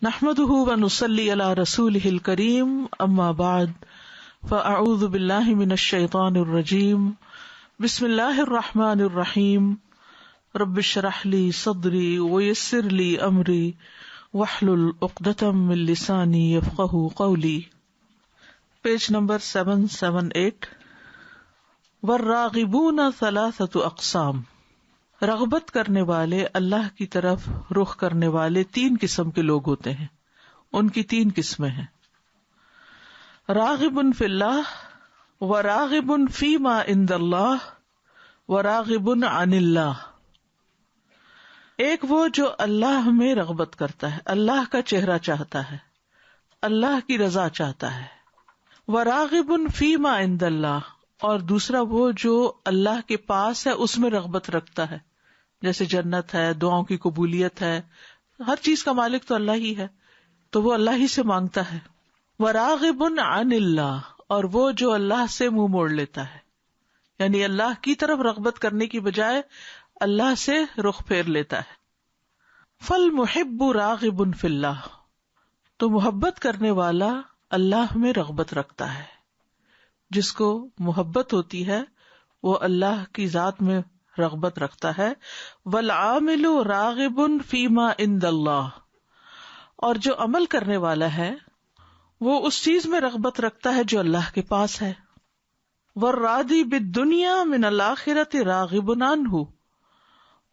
نحمده ونصلي على رسوله الكريم اما بعد فاعوذ بالله من الشيطان الرجيم بسم الله الرحمن الرحيم رب اشرح لي صدري ويسر لي امري واحلل عقدة من لساني يفقهوا قولي. Page number 778. والراغبون ثلاثة اقسام. رغبت کرنے والے، اللہ کی طرف رخ کرنے والے تین قسم کے لوگ ہوتے ہیں. ان کی تین قسمیں ہیں. راغب فی اللہ وراغب فیما عند اللہ وراغب عن اللہ. ایک وہ جو اللہ میں رغبت کرتا ہے، اللہ کا چہرہ چاہتا ہے، اللہ کی رضا چاہتا ہے. وراغب فیما عند اللہ، اور دوسرا وہ جو اللہ کے پاس ہے اس میں رغبت رکھتا ہے، جیسے جنت ہے، دعاؤں کی قبولیت ہے، ہر چیز کا مالک تو اللہ ہی ہے، تو وہ اللہ ہی سے مانگتا ہے. وراغب عن اللہ، اور وہ جو اللہ سے منہ موڑ لیتا ہے، یعنی اللہ کی طرف رغبت کرنے کی بجائے اللہ سے رخ پھیر لیتا ہے. فالمحب راغب فی اللہ، تو محبت کرنے والا اللہ میں رغبت رکھتا ہے. جس کو محبت ہوتی ہے وہ اللہ کی ذات میں رغبت رکھتا ہے. والعامل راغب فیما عند اللہ، اور جو عمل کرنے والا ہے وہ اس چیز میں رغبت رکھتا ہے جو اللہ کے پاس ہے. والراضی بالدنیا من الآخرۃ راغب عنہ،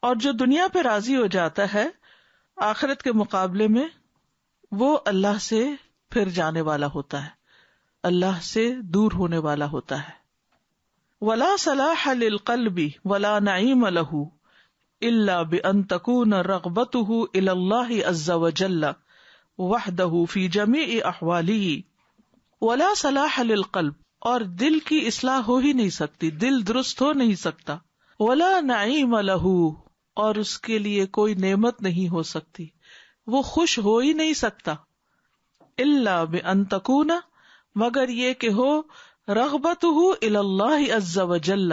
اور جو دنیا پہ راضی ہو جاتا ہے آخرت کے مقابلے میں وہ اللہ سے پھر جانے والا ہوتا ہے، اللہ سے دور ہونے والا ہوتا ہے. ولا صلاح للقلب ولا نعیم له الا بان تكون رغبته الى الله عز وجل وحده في جميع احواله. ولا صلاح للقلب، اور دل کی اصلاح ہو ہی نہیں سکتی، دل درست ہو نہیں سکتا. ولا نعیم له، اور اس کے لیے کوئی نعمت نہیں ہو سکتی، وہ خوش ہو ہی نہیں سکتا. الا بان تكون، مگر یہ کہ ہو رغبتہ الی اللہ عز وجل،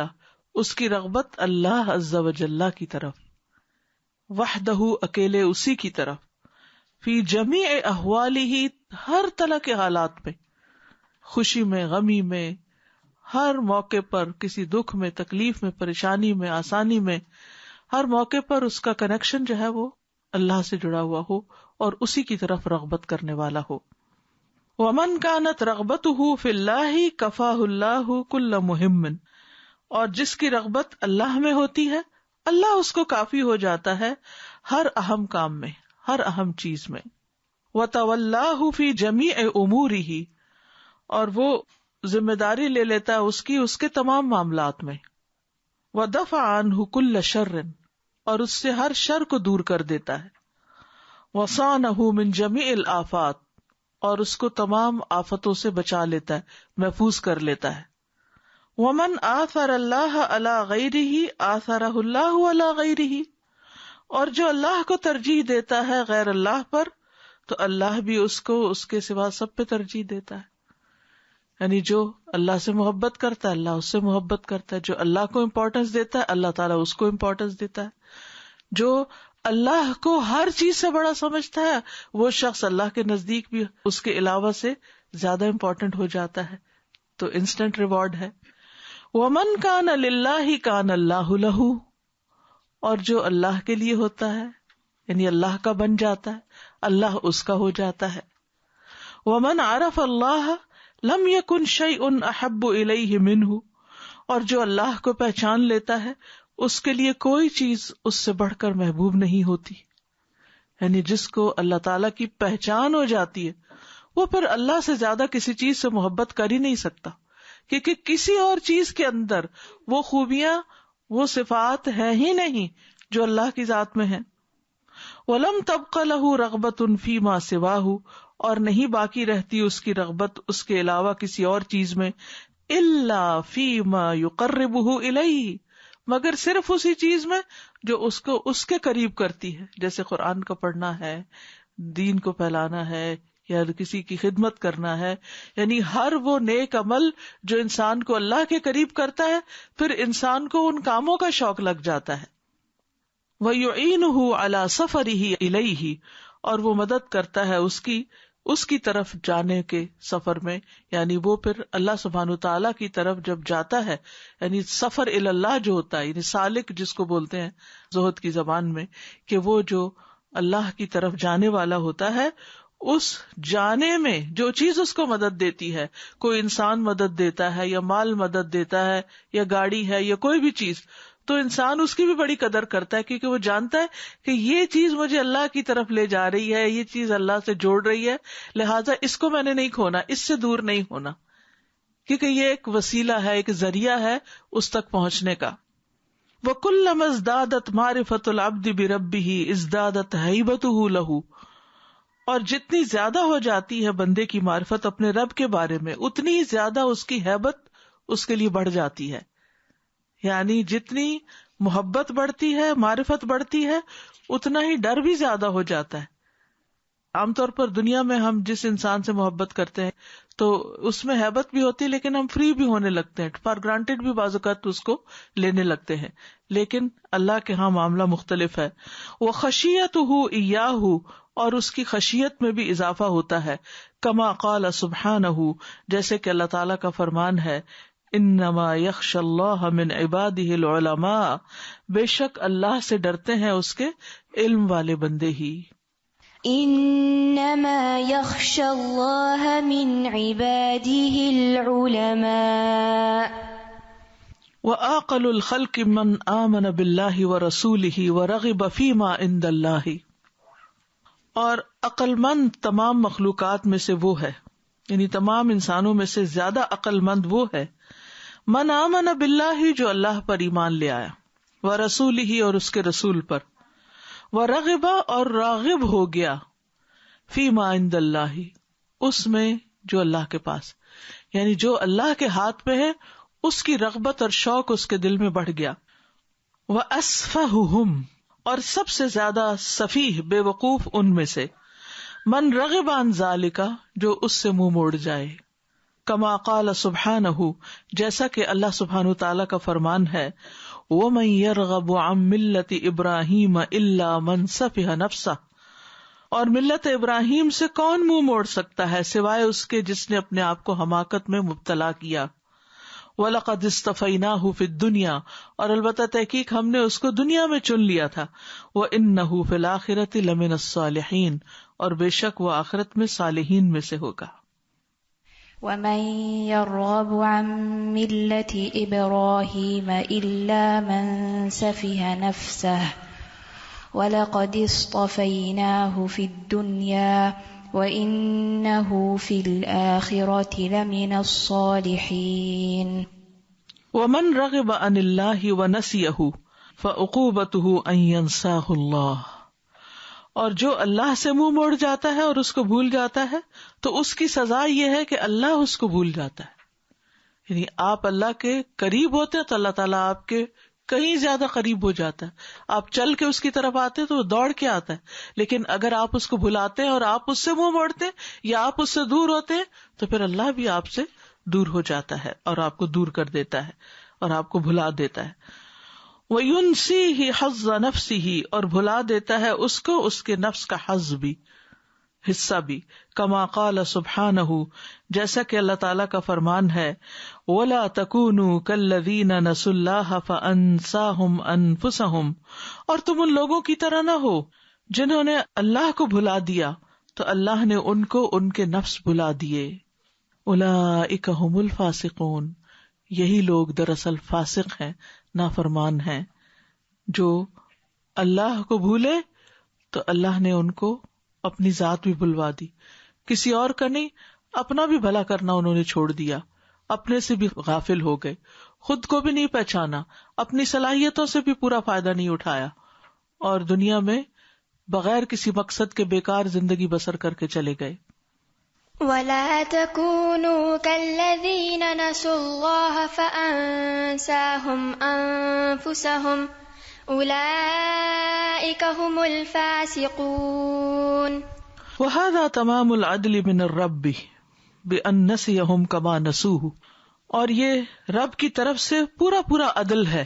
اس کی رغبت اللہ عز وجل کی طرف، وحدہ، اکیلے اسی کی طرف، فی جمیع احوالہ، ہر طرح کے حالات میں، خوشی میں، غمی میں، ہر موقع پر، کسی دکھ میں، تکلیف میں، پریشانی میں، آسانی میں، ہر موقع پر اس کا کنیکشن جو ہے وہ اللہ سے جڑا ہوا ہو اور اسی کی طرف رغبت کرنے والا ہو. ومن كانت رغبته في الله كفاه الله كل مهم، اور جس کی رغبت اللہ میں ہوتی ہے اللہ اس کو کافی ہو جاتا ہے ہر اہم کام میں، ہر اہم چیز میں. وتولاه في جميع اموره، اور وہ ذمہ داری لے لیتا ہے اس کے تمام معاملات میں. ودفع عنه كل شر، اور اس سے ہر شر کو دور کر دیتا ہے. وصانه من جميع الآفات، اور اس کو تمام آفتوں سے بچا لیتا ہے، محفوظ کر لیتا ہے. ومن آثر اللہ علی غیرہ آثرہ اللہ علی غیرہ، اور جو اللہ کو ترجیح دیتا ہے غیر اللہ پر تو اللہ بھی اس کو اس کے سوا سب پہ ترجیح دیتا ہے. یعنی جو اللہ سے محبت کرتا ہے اللہ اس سے محبت کرتا ہے، جو اللہ کو امپورٹنس دیتا ہے اللہ تعالیٰ اس کو امپورٹنس دیتا ہے. جو اللہ کو ہر چیز سے بڑا سمجھتا ہے وہ شخص اللہ کے نزدیک بھی اس کے علاوہ سے زیادہ امپورٹنٹ ہو جاتا ہے، تو انسٹنٹ ریوارڈ ہے. ومن کان للہ کان اللہ لہ، اور جو اللہ کے لیے ہوتا ہے یعنی اللہ کا بن جاتا ہے اللہ اس کا ہو جاتا ہے. ومن عرف اللہ لم یکن شیء احب الیہ منہ، اور جو اللہ کو پہچان لیتا ہے اس کے لیے کوئی چیز اس سے بڑھ کر محبوب نہیں ہوتی. یعنی جس کو اللہ تعالیٰ کی پہچان ہو جاتی ہے وہ پھر اللہ سے زیادہ کسی چیز سے محبت کر ہی نہیں سکتا، کیونکہ کسی اور چیز کے اندر وہ خوبیاں، وہ صفات ہیں ہی نہیں جو اللہ کی ذات میں ہیں. وَلَمْ تَبْقَ لَهُ رَغْبَةٌ فِي مَا سِوَاهُ، اور نہیں باقی رہتی اس کی رغبت اس کے علاوہ کسی اور چیز میں، إِلَّا فِي مَا يُقَرِّبُهُ إِلَيْهِ، مگر صرف اسی چیز میں جو اس کو اس کے قریب کرتی ہے، جیسے قرآن کو پڑھنا ہے، دین کو پھیلانا ہے، یا کسی کی خدمت کرنا ہے. یعنی ہر وہ نیک عمل جو انسان کو اللہ کے قریب کرتا ہے پھر انسان کو ان کاموں کا شوق لگ جاتا ہے. وَيُعِينُهُ عَلَى سَفَرِهِ إِلَيْهِ، اور وہ مدد کرتا ہے اس کی طرف جانے کے سفر میں، یعنی وہ پھر اللہ سبحانہ تعالیٰ کی طرف جب جاتا ہے، یعنی سفر الی اللہ جو ہوتا ہے، یعنی سالک جس کو بولتے ہیں زہد کی زبان میں، کہ وہ جو اللہ کی طرف جانے والا ہوتا ہے، اس جانے میں جو چیز اس کو مدد دیتی ہے، کوئی انسان مدد دیتا ہے یا مال مدد دیتا ہے یا گاڑی ہے یا کوئی بھی چیز، تو انسان اس کی بھی بڑی قدر کرتا ہے، کیونکہ وہ جانتا ہے کہ یہ چیز مجھے اللہ کی طرف لے جا رہی ہے، یہ چیز اللہ سے جوڑ رہی ہے، لہٰذا اس کو میں نے نہیں کھونا، اس سے دور نہیں ہونا، کیونکہ یہ ایک وسیلہ ہے، ایک ذریعہ ہے اس تک پہنچنے کا۔ وَكُلَّمَا ازْدَادَتْ مَعْرِفَةُ الْعَبْدِ بِرَبِّهِ ازْدَادَتْ هَيْبَتُهُ لَهُ، اور جتنی زیادہ ہو جاتی ہے بندے کی معرفت اپنے رب کے بارے میں، اتنی زیادہ اس کی ہیبت اس کے لیے بڑھ جاتی ہے، یعنی جتنی محبت بڑھتی ہے، معرفت بڑھتی ہے، اتنا ہی ڈر بھی زیادہ ہو جاتا ہے۔ عام طور پر دنیا میں ہم جس انسان سے محبت کرتے ہیں تو اس میں ہیبت بھی ہوتی ہے، لیکن ہم فری بھی ہونے لگتے ہیں، فار گرانٹیڈ بھی بعض اوقات اس کو لینے لگتے ہیں، لیکن اللہ کے ہاں معاملہ مختلف ہے۔ وَخَشِيَّتُهُ إِيَّاهُ، اور اس کی خشیت میں بھی اضافہ ہوتا ہے، کما قال سبحانہ، جیسے کہ اللہ تعالیٰ کا فرمان ہے، انما یخشی اللہ من عبادہ العلماء، بے شک اللہ سے ڈرتے ہیں اس کے علم والے بندے ہی۔ انما یخشی اللہ من عبادہ العلماء، وآقل الخلق من آمن باللہ ورسولہ ورغب فیما عند اللہ، اور عقل مند تمام مخلوقات میں سے وہ ہے، یعنی تمام انسانوں میں سے زیادہ عقل مند وہ ہے، من آمن باللہ، جو اللہ پر ایمان لے آیا، ورسولہ، اور اس کے رسول پر، ورغب، اور راغب ہو گیا، فیما عند اللہ، اس میں جو اللہ کے پاس، یعنی جو اللہ کے ہاتھ میں ہے اس کی رغبت اور شوق اس کے دل میں بڑھ گیا۔ وَأَسْفَهُهُمْ، اور سب سے زیادہ سفیہ، بے وقوف ان میں سے، من رغب عن ذالک، جو اس سے منہ موڑ جائے، کما قال سبحانہ، جیسا کہ اللہ سبحانہ تعالیٰ کا فرمان ہے، وَمَن يَرْغَبُ عَن مِلَّةِ إِبْرَاهِيمَ إِلَّا مَن سَفِهَ نَفْسَهُ، اور ملت ابراہیم سے کون منہ موڑ سکتا ہے سوائے اس کے جس نے اپنے آپ کو حماقت میں مبتلا کیا۔ وَلَقَدِ اسْتَفَيْنَاهُ فِي الدُّنْيَا، اور البتہ تحقیق ہم نے اس کو دنیا میں چن لیا تھا، وَإِنَّهُ فِي الْآخِرَةِ لَمِنَ الصَّالِحِينَ، اور بے شک وہ آخرت میں صالحین میں سے ہوگا۔ وَمَن يَرْغَبُ عَن مِلَّةِ إِبْرَاهِيمَ إِلَّا مَن سَفِهَ نَفْسَهُ وَلَقَدِ اصْطَفَيْنَاهُ فِي الدُّنْيَا وَإِنَّهُ فِي الْآخِرَةِ لَمِنَ الصَّالِحِينَ۔ وَمَن رَغِبَ عَنِ اللَّهِ وَنَسِيَهُ فَعُقُوبَتُهُ أَن يَنسَاهُ اللَّهُ، اور جو اللہ سے منہ موڑ جاتا ہے اور اس کو بھول جاتا ہے تو اس کی سزا یہ ہے کہ اللہ اس کو بھول جاتا ہے، یعنی آپ اللہ کے قریب ہوتے ہیں تو اللہ تعالیٰ آپ کے کہیں زیادہ قریب ہو جاتا ہے، آپ چل کے اس کی طرف آتے تو وہ دوڑ کے آتا ہے، لیکن اگر آپ اس کو بھلاتے ہیں اور آپ اس سے منہ موڑتے ہیں یا آپ اس سے دور ہوتے ہیں تو پھر اللہ بھی آپ سے دور ہو جاتا ہے اور آپ کو دور کر دیتا ہے اور آپ کو بھلا دیتا ہے۔ وَيُنْسِيهِ حَظَّ نَفْسِهِ، اور بھلا دیتا ہے اس کو اس کے نفس کا حظ بھی، حصہ بھی، کما قال سبحانہ، جیسا کہ اللہ تعالیٰ کا فرمان ہے، وَلَا تَكُونُوا كَالَّذِينَ نَسُوا اللَّهَ فَأَنْسَاهُمْ أَنفُسَهُمْ، اور تم ان لوگوں کی طرح نہ ہو جنہوں نے اللہ کو بھلا دیا تو اللہ نے ان کو ان کے نفس بھلا دیے۔ أُولَئِكَ هُمُ الْفَاسِقُونَ، یہی لوگ دراصل فاسق ہیں، نافرمان ہیں۔ جو اللہ کو بھولے تو اللہ نے ان کو اپنی ذات بھی بھلوا دی، کسی اور کا نہیں، اپنا بھی بھلا کرنا انہوں نے چھوڑ دیا، اپنے سے بھی غافل ہو گئے، خود کو بھی نہیں پہچانا، اپنی صلاحیتوں سے بھی پورا فائدہ نہیں اٹھایا، اور دنیا میں بغیر کسی مقصد کے بیکار زندگی بسر کر کے چلے گئے۔ وَلَا تَكُونُوا كَالَّذِينَ نَسُوا اللَّهَ فَأَنسَاهُمْ أَنفُسَهُمْ أُولَئِكَ هُمُ الْفَاسِقُونَ۔ وَهَذَا تَمَامُ الْعَدْلِ مِنَ الرَّبِّ بِأَن نَّسِيَهُمْ كَمَا نَسُوهُ، اور یہ رب کی طرف سے پورا عدل ہے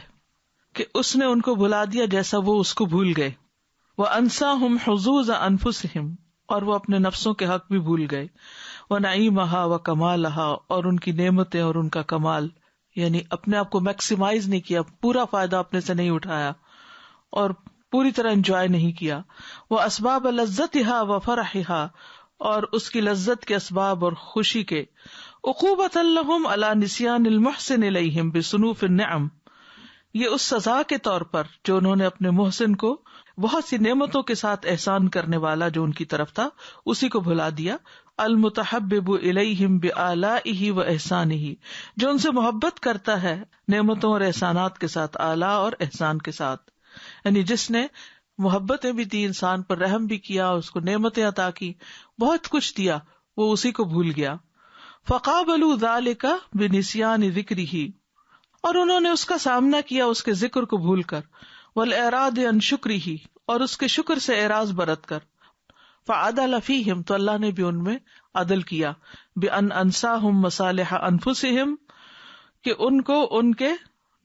کہ اس نے ان کو بھلا دیا جیسا وہ اس کو بھول گئے۔ وَأَنْسَاهُمْ حُظُوظَ أَنفُسِهِمْ، اور وہ اپنے نفسوں کے حق بھی بھول گئے، وَنَعِيمَهَا وَكَمَالَهَا، اور ان کی نعمتیں اور ان کا کمال، یعنی اپنے آپ کو میکسیمائز نہیں کیا، پورا فائدہ اپنے سے نہیں اٹھایا اور پوری طرح انجوائے نہیں کیا. وَأَسْبَابَ لَذَّتِهَا وَفَرَحِهَا، اور اس کی لذت کے اسباب اور خوشی کے. عقوبۃ لہم علی نسیان المحسن الیہم بصنوف النعم، یہ اس سزا کے طور پر جو انہوں نے اپنے محسن کو بہت سی نعمتوں کے ساتھ احسان کرنے والا جو ان کی طرف تھا اسی کو بھلا دیا. المتحبب الیہم بآلائہ و احسانہ، جو ان سے محبت کرتا ہے نعمتوں اور احسانات کے ساتھ، آلاء اور احسان کے ساتھ، یعنی جس نے محبتیں بھی دی، انسان پر رحم بھی کیا، اس کو نعمتیں عطا کی، بہت کچھ دیا، وہ اسی کو بھول گیا. فقابلوا ذلک بنسیان ذکرہ، اور انہوں نے اس کا سامنا کیا اس کے ذکر کو بھول کر، والاعراض عن شکرہ، اور اس کے شکر سے اعراض برت کر. فعدل فیہم، تو اللہ نے بھی ان میں عدل کیا، بان انساہم مصالح انفسہم، کہ ان کو ان کے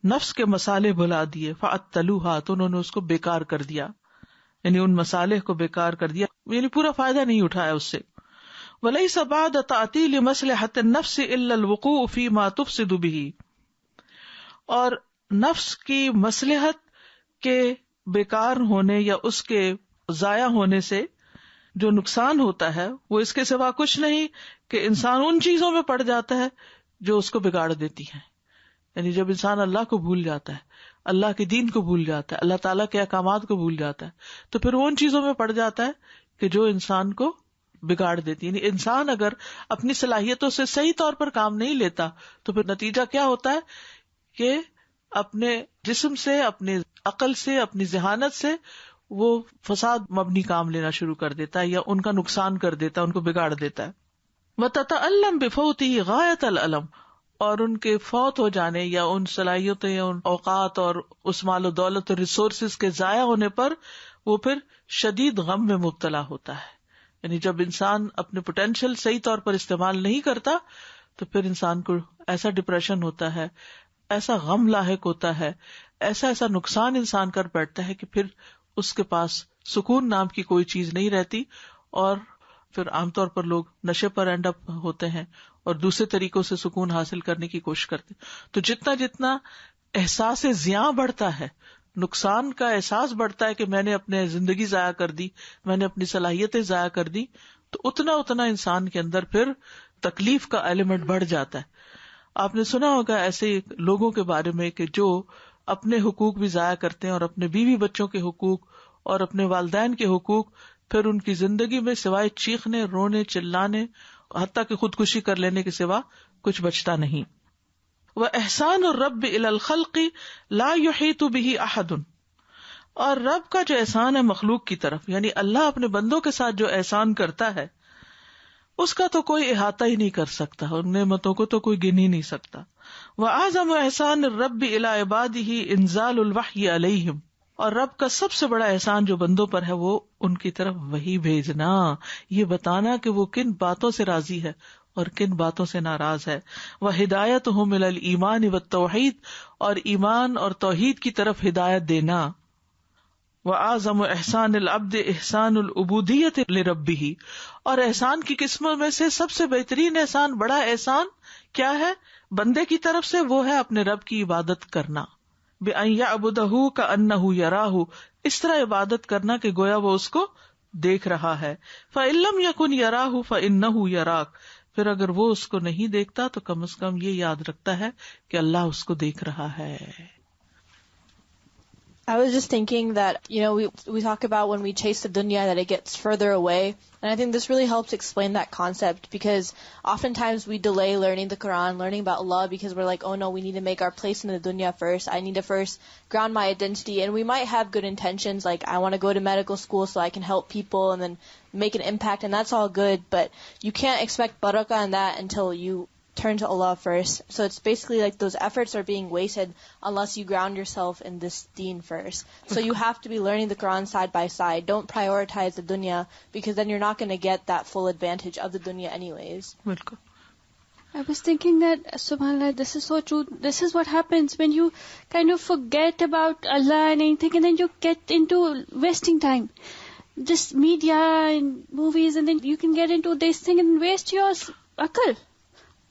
نفس کے مصالح بھلا دیے. فعطلوہا، تو انہوں نے اس کو بیکار کر دیا، یعنی ان مصالح کو بیکار کر دیا، یعنی پورا فائدہ نہیں اٹھایا اس سے. ولیس بعد تعطیل مصلحۃ النفس الا الوقوع فیما تفسد به، اور نفس کی مصلحت کے بیکار ہونے یا اس کے ضائع ہونے سے جو نقصان ہوتا ہے وہ اس کے سوا کچھ نہیں کہ انسان ان چیزوں میں پڑ جاتا ہے جو اس کو بگاڑ دیتی ہیں. یعنی جب انسان اللہ کو بھول جاتا ہے، اللہ کے دین کو بھول جاتا ہے، اللہ تعالیٰ کے احکامات کو بھول جاتا ہے، تو پھر وہ ان چیزوں میں پڑ جاتا ہے کہ جو انسان کو بگاڑ دیتی. یعنی انسان اگر اپنی صلاحیتوں سے صحیح طور پر کام نہیں لیتا تو پھر نتیجہ کیا ہوتا ہے کہ اپنے جسم سے، اپنی عقل سے، اپنی ذہانت سے وہ فساد مبنی کام لینا شروع کر دیتا ہے، یا ان کا نقصان کر دیتا ہے، ان کو بگاڑ دیتا ہے. وَتَتَأَلَّمْ بِفَوْتِهِ غَایَةَ الْأَلَمْ، اور ان کے فوت ہو جانے یا ان صلاحیتوں یا ان اوقات اور اس مال و دولت اور ریسورسز کے ضائع ہونے پر وہ پھر شدید غم میں مبتلا ہوتا ہے. یعنی جب انسان اپنے پوٹینشیل صحیح طور پر استعمال نہیں کرتا تو پھر انسان کو ایسا ڈپریشن ہوتا ہے، ایسا غم لاحق ہوتا ہے، ایسا نقصان انسان کر بیٹھتا ہے کہ پھر اس کے پاس سکون نام کی کوئی چیز نہیں رہتی، اور پھر عام طور پر لوگ نشے پر اینڈ اپ ہوتے ہیں اور دوسرے طریقوں سے سکون حاصل کرنے کی کوشش کرتے. تو جتنا احساس زیاں بڑھتا ہے، نقصان کا احساس بڑھتا ہے کہ میں نے اپنے زندگی ضائع کر دی، میں نے اپنی صلاحیتیں ضائع کر دی، تو اتنا انسان کے اندر پھر تکلیف کا ایلیمنٹ بڑھ جاتا ہے. آپ نے سنا ہوگا ایسے لوگوں کے بارے میں کہ جو اپنے حقوق بھی ضائع کرتے ہیں اور اپنے بیوی بچوں کے حقوق اور اپنے والدین کے حقوق، پھر ان کی زندگی میں سوائے چیخنے، رونے، چلانے، حتیٰ کہ خودکشی کر لینے کے سوا کچھ بچتا نہیں. وَإِحْسَانُ الرَّبِّ إِلَى الْخَلْقِ لَا يُحِيطُ بِهِ أَحَدٌ، اور رب کا جو احسان ہے مخلوق کی طرف، یعنی اللہ اپنے بندوں کے ساتھ جو احسان کرتا ہے اس کا تو کوئی احاطہ ہی نہیں کر سکتا، ان نعمتوں کو تو کوئی گن ہی نہیں سکتا. وَأَعْظَمُ إِحْسَانِ الرَّبِّ إِلَى عِبَادِهِ إِنزَالُ الْوَحْيِ عَلَيْهِمْ، اور رب کا سب سے بڑا احسان جو بندوں پر ہے وہ ان کی طرف وحی بھیجنا، یہ بتانا کہ وہ کن باتوں سے راضی ہے اور کن باتوں سے ناراض ہے. وَهِدَایَتُهُمْ إِلَى الْإِيمَانِ وَالتَّوْحِيدِ، اور ایمان اور توحید کی طرف ہدایت دینا. وَأَعْظَمُ إِحْسَانِ الْعَبْدِ إِحْسَانُ الْعُبُودِيَّةِ لِرَبِّهِ، اور احسان کی قسموں میں سے سب سے بہترین احسان، بڑا احسان کیا ہے بندے کی طرف سے؟ وہ ہے اپنے رب کی عبادت کرنا. بِأَن يَعْبُدَهُ كَأَنَّهُ يَرَاهُ، اس طرح عبادت کرنا کہ گویا وہ اس کو دیکھ رہا ہے. فَإِن لَّمْ يَكُنْ يَرَاهُ فَإِنَّهُ يَرَاكَ، پھر اگر وہ اس کو نہیں دیکھتا تو کم از کم یہ یاد رکھتا ہے کہ اللہ اس کو دیکھ رہا ہے. I was just thinking that, we talk about when we chase the dunya that it gets further away. And I think this really helps explain that concept, because oftentimes we delay learning the Quran, learning about Allah, because we're like, oh no, we need to make our place in the dunya first. I need to first ground my identity. And we might have good intentions, like I want to go to medical school so I can help people and then make an impact, and that's all good. But you can't expect barakah in that until you turn to Allah first. So it's basically like those efforts are being wasted unless you ground yourself in this deen first. So you have to be learning the Quran side by side. Don't prioritize the dunya, because then you're not going to get that full advantage of the dunya anyways. بالکل. I was thinking that, subhanAllah, this is so true. This is what happens when you kind of forget about Allah and anything, and then you get into wasting time. Just media and movies, and then you can get into this thing and waste your akal.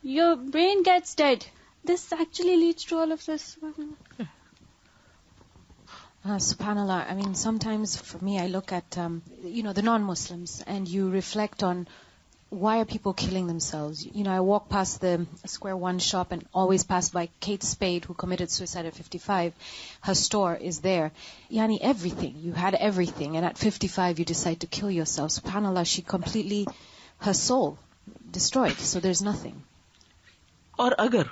Your brain gets dead. This actually leads to all of this. SubhanAllah, I mean, sometimes for me I look at, the non-Muslims, and you reflect on why are people killing themselves? I walk past the Square One shop and always pass by Kate Spade, who committed suicide at 55. Her store is there. Yani everything. You had everything, and at 55 you decide to kill yourself. SubhanAllah, she completely, her soul destroyed, so there's nothing. اور اگر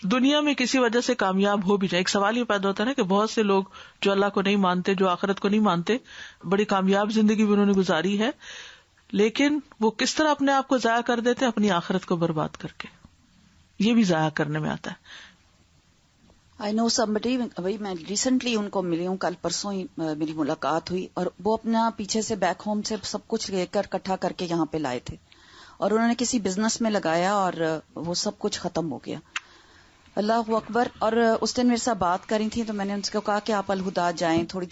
دنیا میں کسی وجہ سے کامیاب ہو بھی جائے، ایک سوال یہ پیدا ہوتا ہے نا کہ بہت سے لوگ جو اللہ کو نہیں مانتے، جو آخرت کو نہیں مانتے، بڑی کامیاب زندگی بھی انہوں نے گزاری ہے، لیکن وہ کس طرح اپنے آپ کو ضائع کر دیتے، اپنی آخرت کو برباد کر کے. یہ بھی ضائع کرنے میں آتا ہے. I know somebody, میں ریسنٹلی ان کو ملی ہوں، کل پرسوں ہی میری ملاقات ہوئی، اور وہ اپنا پیچھے سے بیک ہوم سے سب کچھ لے کر اکٹھا کر کے یہاں پہ لائے تھے، اور انہوں نے کسی بزنس میں لگایا اور وہ سب کچھ ختم ہو گیا. اللہ اکبر. اور اس دن میرے ساتھ بات کر رہی تھی تو میں نے ان کو کہا کہ آپ الہدا جائیں تھوڑی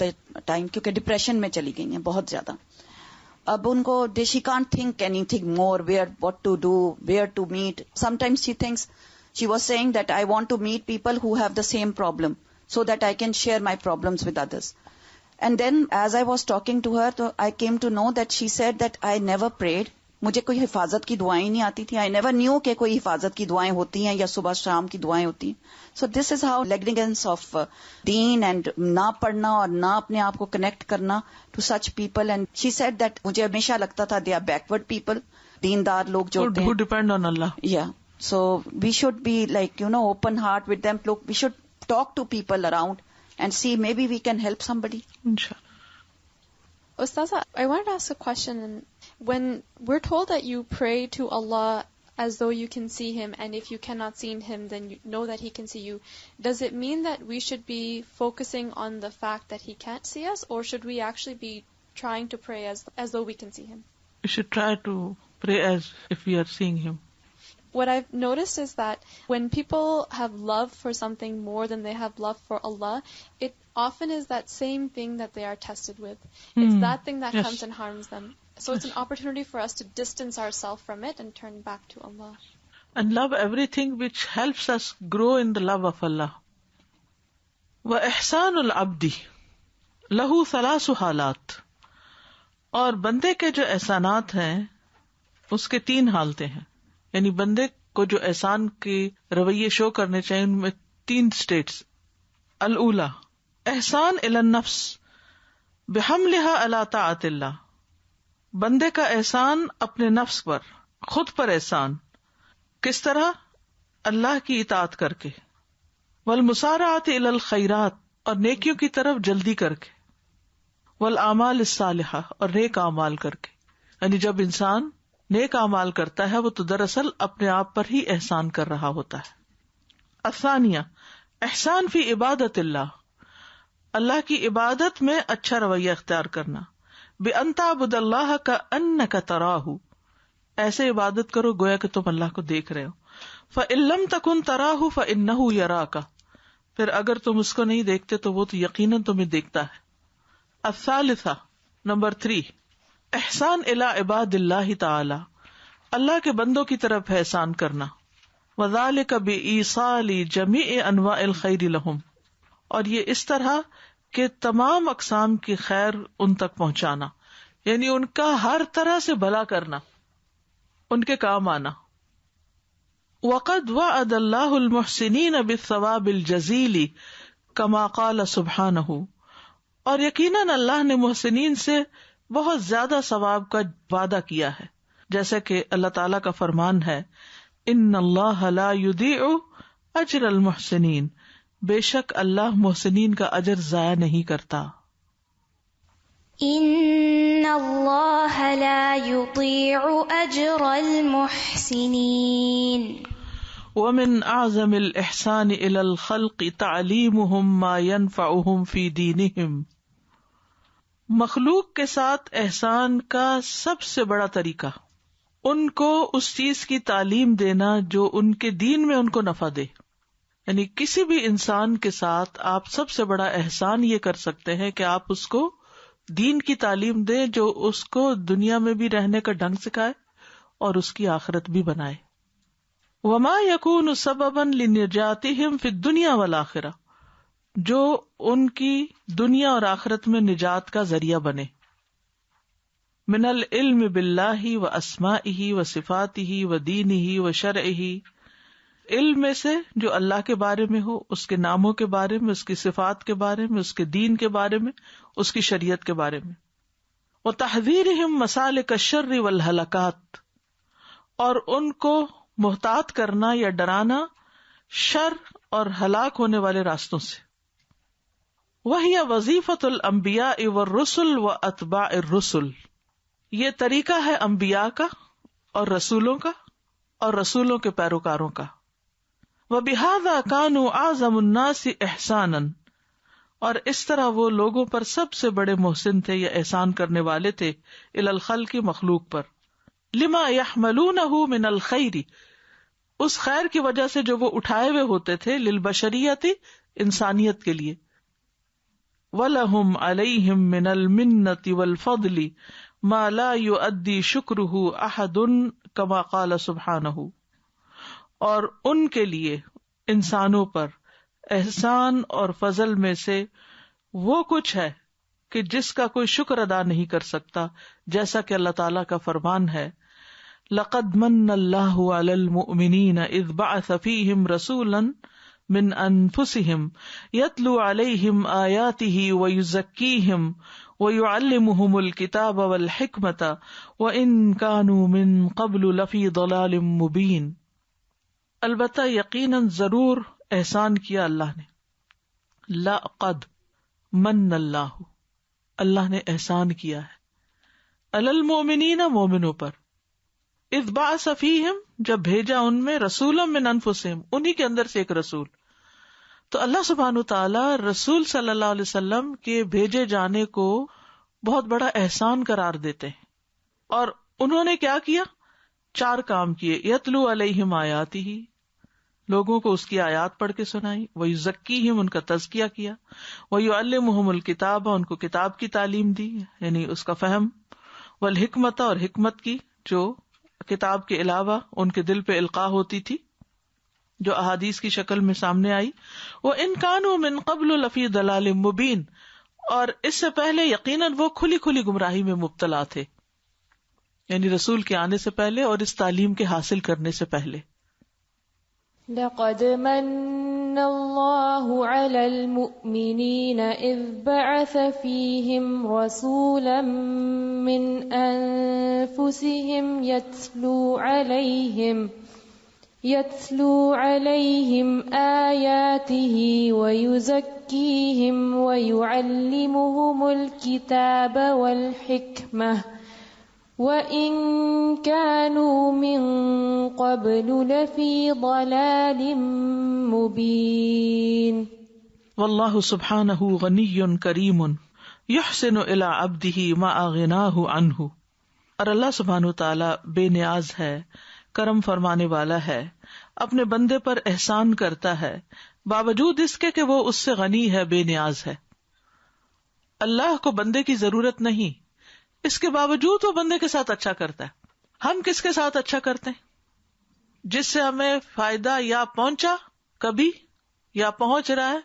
ٹائم، کیونکہ ڈپریشن میں چلی گئی ہیں بہت زیادہ. اب ان کو she can't think anything more, what to do, where to meet. Sometimes she thinks, she was saying that I want to meet people who have the same problem so that I can share my problems with others. And then as I was talking to her, I came to know that she said that I never prayed. مجھے کوئی حفاظت کی دعائیں نہیں آتی تھی. I never knew کہ کوئی حفاظت کی دعائیں ہوتی ہیں یا صبح شام کی دعائیں ہوتی ہیں. So this is how negligence of deen and نہ پڑھنا اور نہ اپنے آپ کو کنیکٹ کرنا to such people. And she said that مجھے ہمیشہ لگتا تھا they are backward people, دیندار لوگ جو ہوتے ہیں. Who depend on Allah. Yeah. So we should be like, open heart with them. Look, we should talk to people around and see maybe we can help somebody. Inshallah. Ustaza, I wanted to ask a question. When we're told that you pray to Allah as though you can see Him, and if you cannot see Him, then you know that He can see you, does it mean that we should be focusing on the fact that He can't see us, or should we actually be trying to pray as though we can see Him? We should try to pray as if we are seeing Him. What I've noticed is that when people have love for something more than they have love for Allah, it often is that same thing that they are tested with. It's that thing that comes and harms them. So it's an opportunity for us to distance ourselves from it and turn back to Allah. And love everything which helps us grow in the love of Allah. وَإِحْسَانُ الْعَبْدِ لَهُ ثَلَاثُ حَالَاتٍ. اور بندے کے جو احسانات ہیں اس کے 3 حالتیں ہیں. یعنی بندے کو جو احسان کے رویے شو کرنے چاہیے ان میں 3 سٹیٹس. الاولا احسان الی النفس بحملها علی طاعت اللہ. بندے کا احسان اپنے نفس پر، خود پر احسان. کس طرح؟ اللہ کی اطاعت کر کے. والمسارعۃ الی الخیرات، اور نیکیوں کی طرف جلدی کر کے. والاعمال الصالحہ، اور نیک اعمال کر کے. یعنی جب انسان نیک اعمال کرتا ہے وہ تو دراصل اپنے آپ پر ہی احسان کر رہا ہوتا ہے. الثانیہ احسان فی عبادت اللہ، اللہ کی عبادت میں اچھا رویہ اختیار کرنا. بأن تعبد اللہ کأنک تراہ، ایسے عبادت کرو گویا کہ تم اللہ کو دیکھ رہے ہو. فإن لم تکن تراہ فإنہ یراک، پھر اگر تم اس کو نہیں دیکھتے تو وہ تو یقیناً تمہیں دیکھتا ہے. الثالثہ نمبر 3 احسان الی عباد اللہ تعالی، اللہ کے بندوں کی طرف احسان کرنا. وذالک بایصال جمیع انواع الخیر لہم، اور یہ اس طرح کہ تمام اقسام کی خیر ان تک پہنچانا، یعنی ان کا ہر طرح سے بھلا کرنا، ان کے کام آنا. وقد وعد اللہ المحسنین بالثواب الجزیل کما قال سبحانہ، اور یقیناً اللہ نے محسنین سے بہت زیادہ ثواب کا وعدہ کیا ہے، جیسے کہ اللہ تعالیٰ کا فرمان ہے ان اللہ لا یضیع اجر المحسنین، بے شک اللہ محسنین کا اجر ضائع نہیں کرتا. ان اللہ لا یضیع اجر المحسنین. ومن اعظم الاحسان الی الخلق تعلیمهم ما ينفعهم فی دینہم، مخلوق کے ساتھ احسان کا سب سے بڑا طریقہ ان کو اس چیز کی تعلیم دینا جو ان کے دین میں ان کو نفع دے. یعنی کسی بھی انسان کے ساتھ آپ سب سے بڑا احسان یہ کر سکتے ہیں کہ آپ اس کو دین کی تعلیم دیں جو اس کو دنیا میں بھی رہنے کا ڈھنگ سکھائے اور اس کی آخرت بھی بنائے. وما یکون سببا لنجاتہم فی الدنیا والآخرہ، جو ان کی دنیا اور آخرت میں نجات کا ذریعہ بنے. من العلم باللہ و اسمائہ و صفاتہ و دینہ و شرعہ، علم میں سے جو اللہ کے بارے میں ہو، اس کے ناموں کے بارے میں، اس کی صفات کے بارے میں، اس کے دین کے بارے میں، اس کی شریعت کے بارے میں. وتحذیرہم مسالک الشر والہلاکات، اور ان کو محتاط کرنا یا ڈرانا شر اور ہلاک ہونے والے راستوں سے. وہی وظیفۃ الانبیاء والرسل واتباع الرسل، یہ طریقہ ہے انبیاء کا اور رسولوں کا اور رسولوں کے پیروکاروں کا. وبہذا کانوا اعظم الناس احسانا، اور اس طرح وہ لوگوں پر سب سے بڑے محسن تھے یا احسان کرنے والے تھے الی الخلق، مخلوق پر. لما یحملونہ من الخیر، اس خیر کی وجہ سے جو وہ اٹھائے ہوئے ہوتے تھے، للبشریت، انسانیت کے لیے. وَلَهُمْ عَلَيْهِمْ مِنَ الْمِنَّةِ وَالْفَضْلِ مَا لَا يُؤَدِّي شُكْرُهُ أَحَدٌ كَمَا قَالَ سُبْحَانَهُ، اور ان کے لیے انسانوں پر احسان اور فضل میں سے وہ کچھ ہے کہ جس کا کوئی شکر ادا نہیں کر سکتا، جیسا کہ اللہ تعالیٰ کا فرمان ہے لَقَدْ مَنَّ اللَّهُ عَلَى الْمُؤْمِنِينَ إِذْ بَعَثَ فِيهِمْ رَسُولًا مِّنْ أَنفُسِهِمْ يَتْلُو عَلَيْهِمْ آيَاتِهِ وَيُزَكِّيهِمْ وَيُعَلِّمُهُمُ الْكِتَابَ وَالْحِكْمَةَ وَإِنْ كَانُوا مِنْ قَبْلُ لَفِي ضَلَالٍ مُبِينٍ. البتہ یقیناً ضرور احسان کیا اللہ نے. لَقَدْ مَنَّ اللَّهُ، اللہ نے احسان کیا ہے، علی المؤمنین، مومنوں پر. اذ بعث فیہم، جب بھیجا ان میں، رسولا من انفسہم، انہی کے اندر سے ایک رسول. تو اللہ سبحانہ تعالیٰ رسول صلی اللہ علیہ وسلم کے بھیجے جانے کو بہت بڑا احسان قرار دیتے ہیں. اور انہوں نے کیا کیا؟ 4 کام کیے. یتلو علیہم آیاتہ، لوگوں کو اس کی آیات پڑھ کے سنائی. وَيُزَكِّيهِمْ، ان کا تزکیہ کیا. وَيُعَلِّمُهُمُ الْكِتَابَ، ان کو کتاب کی تعلیم دی، یعنی اس کا فہم. وَالْحِكْمَةَ، اور حکمت کی جو کتاب کے علاوہ ان کے دل پہ القاء ہوتی تھی، جو احادیث کی شکل میں سامنے آئی. وَإِنْ كَانُوا مِنْ قَبْلُ لَفِي ضَلَالٍ مُبِينٍ، اور اس سے پہلے یقیناً وہ کھلی کھلی گمراہی میں مبتلا تھے، یعنی رسول کے آنے سے پہلے اور اس تعلیم کے حاصل کرنے سے پہلے. لقد من اللہ علی المؤمنین اذ بعث فیہم رسولا من انفسہم یتلو علیہم آیاتہ ویزکیہم ویعلمہم الکتاب والحکمہ وَإِن كَانُوا مِن قَبْلُ لَفِي ضَلَالٍ مُبِينٍ. واللہ سبحانہ غنی کریم یحسن الی عبدہ مع غناہ عنہ، اور اللہ سبحانہ تعالی بے نیاز ہے، کرم فرمانے والا ہے، اپنے بندے پر احسان کرتا ہے باوجود اس کے کہ وہ اس سے غنی ہے، بے نیاز ہے. اللہ کو بندے کی ضرورت نہیں، اس کے باوجود وہ بندے کے ساتھ اچھا کرتا ہے. ہم کس کے ساتھ اچھا کرتے ہیں؟ جس سے ہمیں فائدہ یا پہنچا کبھی، یا پہنچ رہا ہے،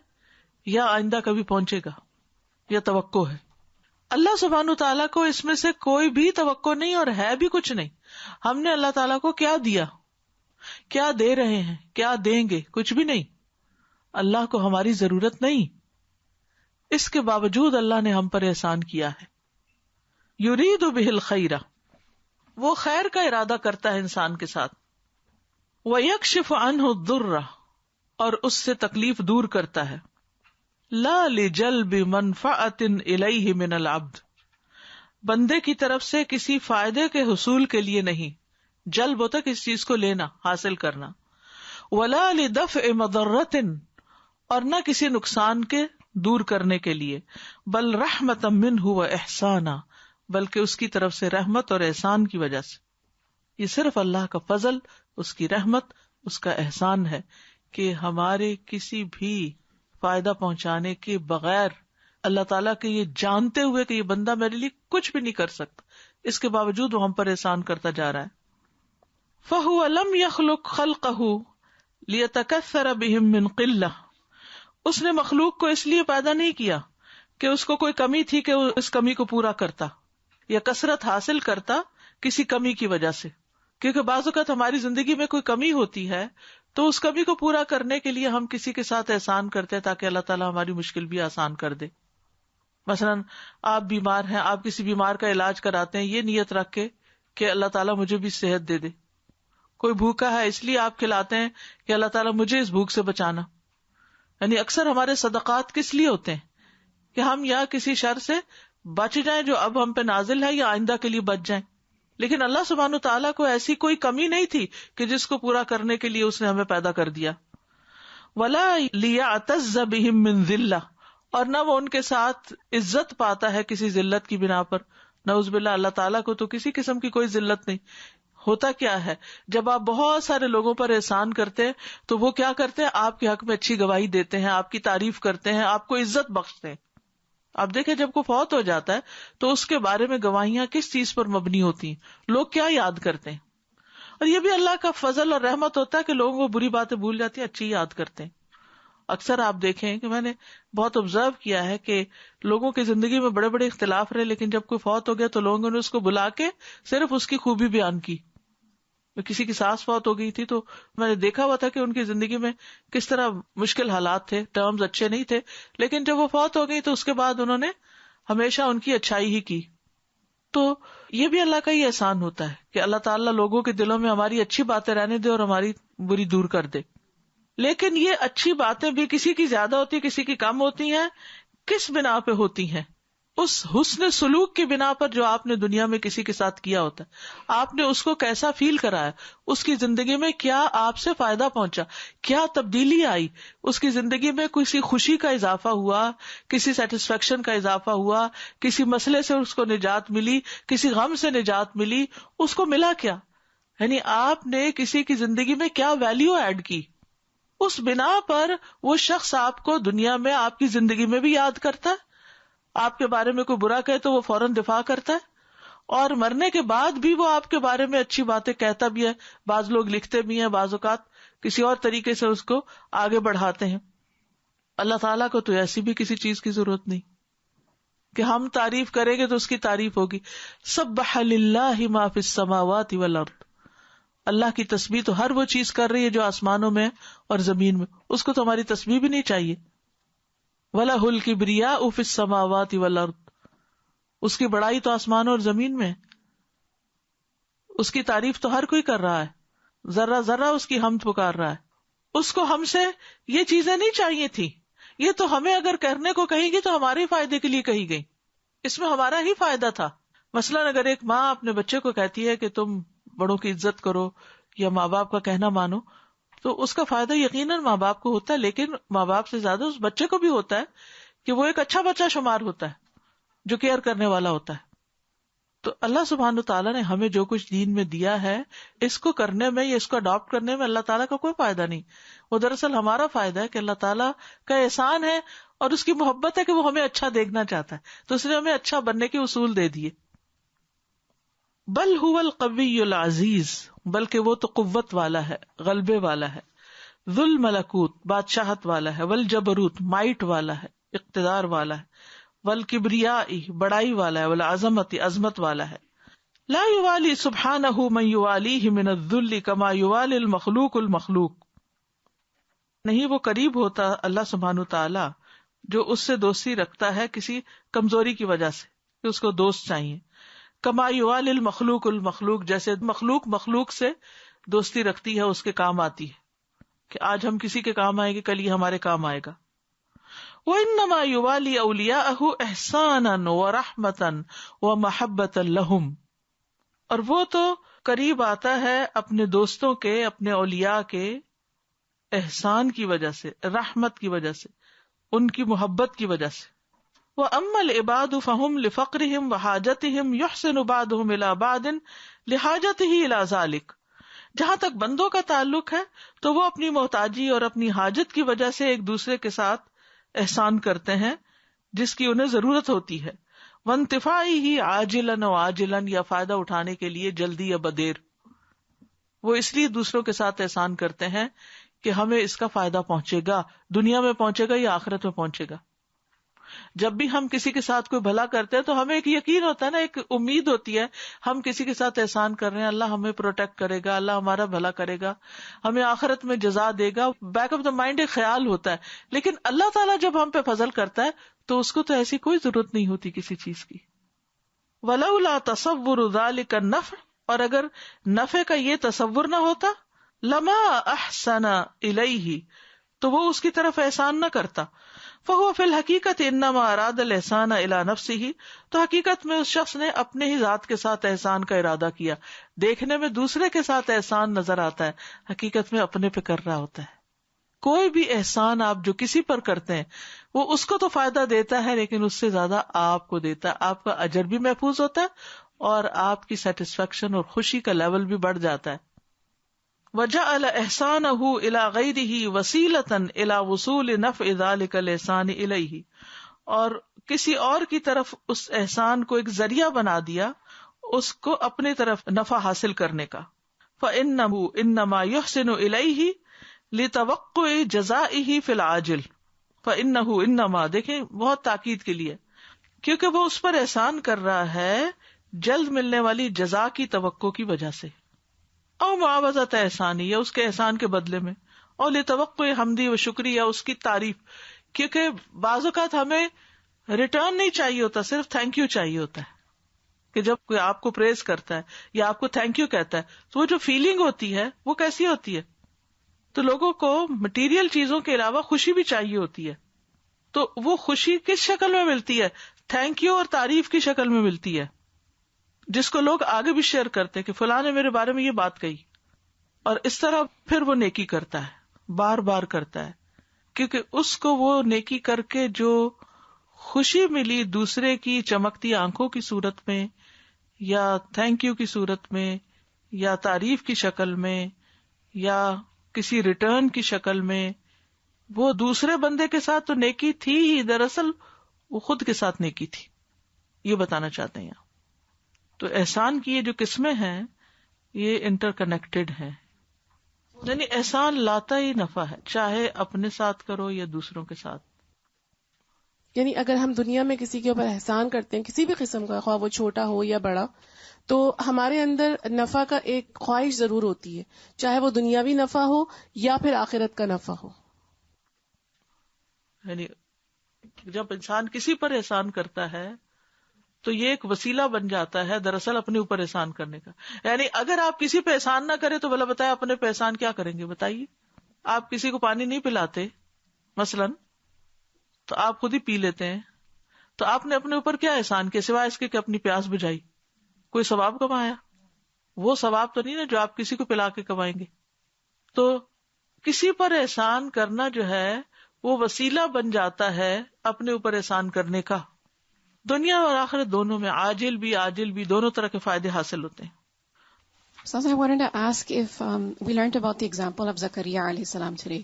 یا آئندہ کبھی پہنچے گا، یا توقع ہے. اللہ سبحانہ تعالیٰ کو اس میں سے کوئی بھی توقع نہیں اور ہے بھی کچھ نہیں. ہم نے اللہ تعالیٰ کو کیا دیا، کیا دے رہے ہیں، کیا دیں گے؟ کچھ بھی نہیں. اللہ کو ہماری ضرورت نہیں، اس کے باوجود اللہ نے ہم پر احسان کیا ہے. یرید بہ الخیر، وہ خیر کا ارادہ کرتا ہے انسان کے ساتھ. ویکشف عنہ الضر، اور اس سے تکلیف دور کرتا ہے. لا لجلب منفعت الیہ من العبد، بندے کی طرف سے کسی فائدے کے حصول کے لیے نہیں. جلب ہوتا کسی چیز کو لینا، حاصل کرنا. ولا لدفع مضرۃ، اور نہ کسی نقصان کے دور کرنے کے لیے. بل رحمتا منہ و احسانا، بلکہ اس کی طرف سے رحمت اور احسان کی وجہ سے. یہ صرف اللہ کا فضل، اس کی رحمت، اس کا احسان ہے کہ ہمارے کسی بھی فائدہ پہنچانے کے بغیر اللہ تعالیٰ کے یہ جانتے ہوئے کہ یہ بندہ میرے لیے کچھ بھی نہیں کر سکتا، اس کے باوجود وہ ہم پر احسان کرتا جا رہا ہے. فَهُوَ لَمْ يَخْلُقْ خَلْقَهُ لِيَتَكَثَّرَ بِهِمْ مِنْ قِلَّةٍ، اس نے مخلوق کو اس لیے پیدا نہیں کیا کہ اس کو کوئی کمی تھی کہ وہ اس کمی کو پورا کرتا یا کثرت حاصل کرتا کسی کمی کی وجہ سے. کیونکہ بعض اوقات ہماری زندگی میں کوئی کمی ہوتی ہے تو اس کمی کو پورا کرنے کے لیے ہم کسی کے ساتھ احسان کرتے ہیں تاکہ اللہ تعالیٰ ہماری مشکل بھی آسان کر دے. مثلا آپ بیمار ہیں، آپ کسی بیمار کا علاج کراتے ہیں یہ نیت رکھ کے کہ اللہ تعالیٰ مجھے بھی صحت دے دے. کوئی بھوکا ہے اس لیے آپ کھلاتے ہیں کہ اللہ تعالیٰ مجھے اس بھوک سے بچانا. یعنی اکثر ہمارے صدقات کس لیے ہوتے ہیں کہ ہم یا کسی شر سے بچ جائیں جو اب ہم پہ نازل ہے یا آئندہ کے لیے بچ جائیں. لیکن اللہ سبحانہ تعالیٰ کو ایسی کوئی کمی نہیں تھی کہ جس کو پورا کرنے کے لیے اس نے ہمیں پیدا کر دیا. وَلَا لِيَعْتَزَّ بِهِم مِّن ذِلَّةٍ، اور نہ وہ ان کے ساتھ عزت پاتا ہے کسی ذلت کی بنا پر. نعوذ باللہ، اللہ تعالیٰ کو تو کسی قسم کی کوئی ذلت نہیں. ہوتا کیا ہے جب آپ بہت سارے لوگوں پر احسان کرتے ہیں تو وہ کیا کرتے ہیں، آپ کے حق میں اچھی گواہی دیتے ہیں، آپ کی تعریف کرتے ہیں، آپ کو عزت بخشتے ہیں. آپ دیکھیں جب کوئی فوت ہو جاتا ہے تو اس کے بارے میں گواہیاں کس چیز پر مبنی ہوتی ہیں، لوگ کیا یاد کرتے ہیں. اور یہ بھی اللہ کا فضل اور رحمت ہوتا ہے کہ لوگوں کو بری باتیں بھول جاتی ہیں، اچھی یاد کرتے ہیں. اکثر آپ دیکھیں کہ میں نے بہت آبزرو کیا ہے کہ لوگوں کی زندگی میں بڑے بڑے اختلاف رہے لیکن جب کوئی فوت ہو گیا تو لوگوں نے اس کو بلا کے صرف اس کی خوبی بیان کی. کسی کی ساس فوت ہو گئی تھی تو میں نے دیکھا ہوا تھا کہ ان کی زندگی میں کس طرح مشکل حالات تھے، ٹرمز اچھے نہیں تھے، لیکن جب وہ فوت ہو گئی تو اس کے بعد انہوں نے ہمیشہ ان کی اچھائی ہی کی. تو یہ بھی اللہ کا ہی احسان ہوتا ہے کہ اللہ تعالیٰ لوگوں کے دلوں میں ہماری اچھی باتیں رہنے دے اور ہماری بری دور کر دے. لیکن یہ اچھی باتیں بھی کسی کی زیادہ ہوتی کسی کی کم ہوتی ہیں. کس بنا پہ ہوتی ہیں؟ اس حسن سلوک کی بنا پر جو آپ نے دنیا میں کسی کے ساتھ کیا ہوتا ہے. آپ نے اس کو کیسا فیل کرایا، اس کی زندگی میں کیا آپ سے فائدہ پہنچا، کیا تبدیلی آئی، اس کی زندگی میں کسی خوشی کا اضافہ ہوا، کسی سیٹسفیکشن کا اضافہ ہوا، کسی مسئلے سے اس کو نجات ملی، کسی غم سے نجات ملی، اس کو ملا کیا. یعنی آپ نے کسی کی زندگی میں کیا ویلیو ایڈ کی، اس بنا پر وہ شخص آپ کو دنیا میں آپ کی زندگی میں بھی یاد کرتا ہے. آپ کے بارے میں کوئی برا کہے تو وہ فوراً دفاع کرتا ہے، اور مرنے کے بعد بھی وہ آپ کے بارے میں اچھی باتیں کہتا بھی ہے. بعض لوگ لکھتے بھی ہیں، بعض اوقات کسی اور طریقے سے اس کو آگے بڑھاتے ہیں. اللہ تعالیٰ کو تو ایسی بھی کسی چیز کی ضرورت نہیں کہ ہم تعریف کریں گے تو اس کی تعریف ہوگی. سبح للہ ما فی السماوات والارض، اللہ کی تسبیح تو ہر وہ چیز کر رہی ہے جو آسمانوں میں اور زمین میں، اس کو تو ہماری تسبیح بھی نہیں چاہیے. وَلَهُ الْكِبْرِيَاءُ فِي السَّمَاوَاتِ وَالْأَرْضِ، اس کی بڑائی تو آسمان اور زمین میں، اس کی تعریف تو ہر کوئی کر رہا ہے، ذرہ ذرہ اس کی حمد پکار رہا ہے. اس کو ہم سے یہ چیزیں نہیں چاہیے تھی، یہ تو ہمیں اگر کرنے کو کہیں گی تو ہمارے فائدے کے لیے کہی گئی، اس میں ہمارا ہی فائدہ تھا. مثلاً اگر ایک ماں اپنے بچے کو کہتی ہے کہ تم بڑوں کی عزت کرو یا ماں باپ کا کہنا مانو، تو اس کا فائدہ یقیناً ماں باپ کو ہوتا ہے، لیکن ماں باپ سے زیادہ اس بچے کو بھی ہوتا ہے کہ وہ ایک اچھا بچہ شمار ہوتا ہے جو کیئر کرنے والا ہوتا ہے. تو اللہ سبحانہ تعالیٰ نے ہمیں جو کچھ دین میں دیا ہے، اس کو کرنے میں یا اس کو اڈاپٹ کرنے میں اللہ تعالیٰ کا کوئی فائدہ نہیں. وہ دراصل ہمارا فائدہ ہے کہ اللہ تعالیٰ کا احسان ہے اور اس کی محبت ہے کہ وہ ہمیں اچھا دیکھنا چاہتا ہے، تو اس نے ہمیں اچھا بننے کے اصول دے دیے. بل هو القوی العزیز، بلکہ وہ تو قوت والا ہے، غلبے والا ہے. ذو الملکوت، بادشاہت والا ہے. والجبروت، مائٹ والا ہے، اقتدار والا ہے. والکبریاء، بڑائی والا ہے. والعظمت، عظمت والا ہے. لا یوالی سبحانہ من یوالیہ من الذل کما یوالی المخلوق المخلوق، نہیں وہ قریب ہوتا اللہ سبحانہ تعالی جو اس سے دوستی رکھتا ہے کسی کمزوری کی وجہ سے کہ اس کو دوست چاہیے. کما یوالی المخلوق المخلوق، جیسے مخلوق مخلوق سے دوستی رکھتی ہے، اس کے کام آتی ہے کہ آج ہم کسی کے کام آئیں گے، کل یہ ہمارے کام آئے گا. وَإِنَّمَا يُوَالِي أَوْلِيَاءَهُ إِحْسَانًا وَرَحْمَةً وَمَحَبَّةً لَهُمْ، اور وہ تو قریب آتا ہے اپنے دوستوں کے، اپنے اولیاء کے احسان کی وجہ سے، رحمت کی وجہ سے، ان کی محبت کی وجہ سے. وَأَمَّا الْعِبَادُ فَهُمْ لِفَقْرِهِمْ وَحَاجَتِهِمْ يُحْسِنُ بَعْضُهُمْ إِلَى بَعْضٍ لِحَاجَتِهِ إِلَى ذَلِكَ. جہاں تک بندوں کا تعلق ہے تو وہ اپنی محتاجی اور اپنی حاجت کی وجہ سے ایک دوسرے کے ساتھ احسان کرتے ہیں جس کی انہیں ضرورت ہوتی ہے. وَانْتِفَاعِهِ عَاجِلًا وَعَاجِلًا، یا فائدہ اٹھانے کے لیے جلدی یا بدیر. وہ اس لیے دوسروں کے ساتھ احسان کرتے ہیں کہ ہمیں اس کا فائدہ پہنچے گا، دنیا میں پہنچے گا یا آخرت میں پہنچے گا. جب بھی ہم کسی کے ساتھ کوئی بھلا کرتے ہیں تو ہمیں ایک یقین ہوتا ہے نا، ایک امید ہوتی ہے، ہم کسی کے ساتھ احسان کر رہے ہیں، اللہ ہمیں پروٹیکٹ کرے گا، اللہ ہمارا بھلا کرے گا، ہمیں آخرت میں جزا دے گا. بیک آف دا مائنڈ ایک خیال ہوتا ہے. لیکن اللہ تعالیٰ جب ہم پہ فضل کرتا ہے تو اس کو تو ایسی کوئی ضرورت نہیں ہوتی کسی چیز کی. ولولا تصور ذلک النفع، اور اگر نفع کا یہ تصور نہ ہوتا، لما احسن الیہ، تو وہ اس کی طرف احسان نہ کرتا. فهو فی الحقیقت انما اراد الاحسان الی نفسہ، تو حقیقت میں اس شخص نے اپنے ہی ذات کے ساتھ احسان کا ارادہ کیا. دیکھنے میں دوسرے کے ساتھ احسان نظر آتا ہے، حقیقت میں اپنے پہ کر رہا ہوتا ہے. کوئی بھی احسان آپ جو کسی پر کرتے ہیں وہ اس کو تو فائدہ دیتا ہے، لیکن اس سے زیادہ آپ کو دیتا ہے. آپ کا اجر بھی محفوظ ہوتا ہے اور آپ کی سیٹسفیکشن اور خوشی کا لیول بھی بڑھ جاتا ہے. وجعل احسانہ الی غیرہ وسیلۃ الی وصول نفع ذلک الاحسان الیہ، اور کسی اور کی طرف اس احسان کو ایک ذریعہ بنا دیا اس کو اپنی طرف نفع حاصل کرنے کا. فإنہ انما یحسن الیہ لتوقع جزائہ فی العاجل. فإنہ انما، دیکھیں بہت تاکید کے لیے، کیونکہ وہ اس پر احسان کر رہا ہے جلد ملنے والی جزا کی توقع کی وجہ سے، او معاوضۃ احسانی، یا اس کے احسان کے بدلے میں، اور لتوقع حمدی و شکری، یا اس کی تعریف. کیونکہ بعض اوقات ہمیں ریٹرن نہیں چاہیے ہوتا، صرف تھینک یو چاہیے ہوتا ہے. کہ جب کوئی آپ کو پریز کرتا ہے یا آپ کو تھینک یو کہتا ہے تو وہ جو فیلنگ ہوتی ہے وہ کیسی ہوتی ہے. تو لوگوں کو مٹیریل چیزوں کے علاوہ خوشی بھی چاہیے ہوتی ہے. تو وہ خوشی کس شکل میں ملتی ہے؟ تھینک یو اور تعریف کی شکل میں ملتی ہے، جس کو لوگ آگے بھی شیئر کرتے ہیں کہ فلاں نے میرے بارے میں یہ بات کہی، اور اس طرح پھر وہ نیکی کرتا ہے، بار بار کرتا ہے، کیونکہ اس کو وہ نیکی کر کے جو خوشی ملی دوسرے کی چمکتی آنکھوں کی صورت میں، یا تھینک یو کی صورت میں، یا تعریف کی شکل میں، یا کسی ریٹرن کی شکل میں، وہ دوسرے بندے کے ساتھ تو نیکی تھی ہی، دراصل وہ خود کے ساتھ نیکی تھی. یہ بتانا چاہتے ہیں. تو احسان کی یہ جو قسمیں ہیں یہ انٹر کنیکٹڈ ہیں، یعنی احسان لاتا ہی نفع ہے، چاہے اپنے ساتھ کرو یا دوسروں کے ساتھ. یعنی اگر ہم دنیا میں کسی کے اوپر احسان کرتے ہیں کسی بھی قسم کا، خواہ وہ چھوٹا ہو یا بڑا، تو ہمارے اندر نفع کا ایک خواہش ضرور ہوتی ہے، چاہے وہ دنیاوی نفع ہو یا پھر آخرت کا نفع ہو. یعنی جب انسان کسی پر احسان کرتا ہے تو یہ ایک وسیلہ بن جاتا ہے دراصل اپنے اوپر احسان کرنے کا. یعنی اگر آپ کسی پہ احسان نہ کریں تو بھلا بتائیں اپنے پہ احسان کیا کریں گے؟ بتائیے. آپ کسی کو پانی نہیں پلاتے مثلاً، تو آپ خود ہی پی لیتے ہیں، تو آپ نے اپنے اوپر کیا احسان کیا سوائے اس کے کہ اپنی پیاس بجھائی؟ کوئی ثواب کمایا؟ وہ ثواب تو نہیں نا جو آپ کسی کو پلا کے کمائیں گے. تو کسی پر احسان کرنا جو ہے وہ وسیلہ بن جاتا ہے اپنے اوپر احسان کرنے کا. دنیا اور آخرت دونوں میں، عاجل بھی دونوں طرح کے فائدے حاصل ہوتے ہیں. So I wanted to ask if we learned about the example of Zakaria alayhi salam today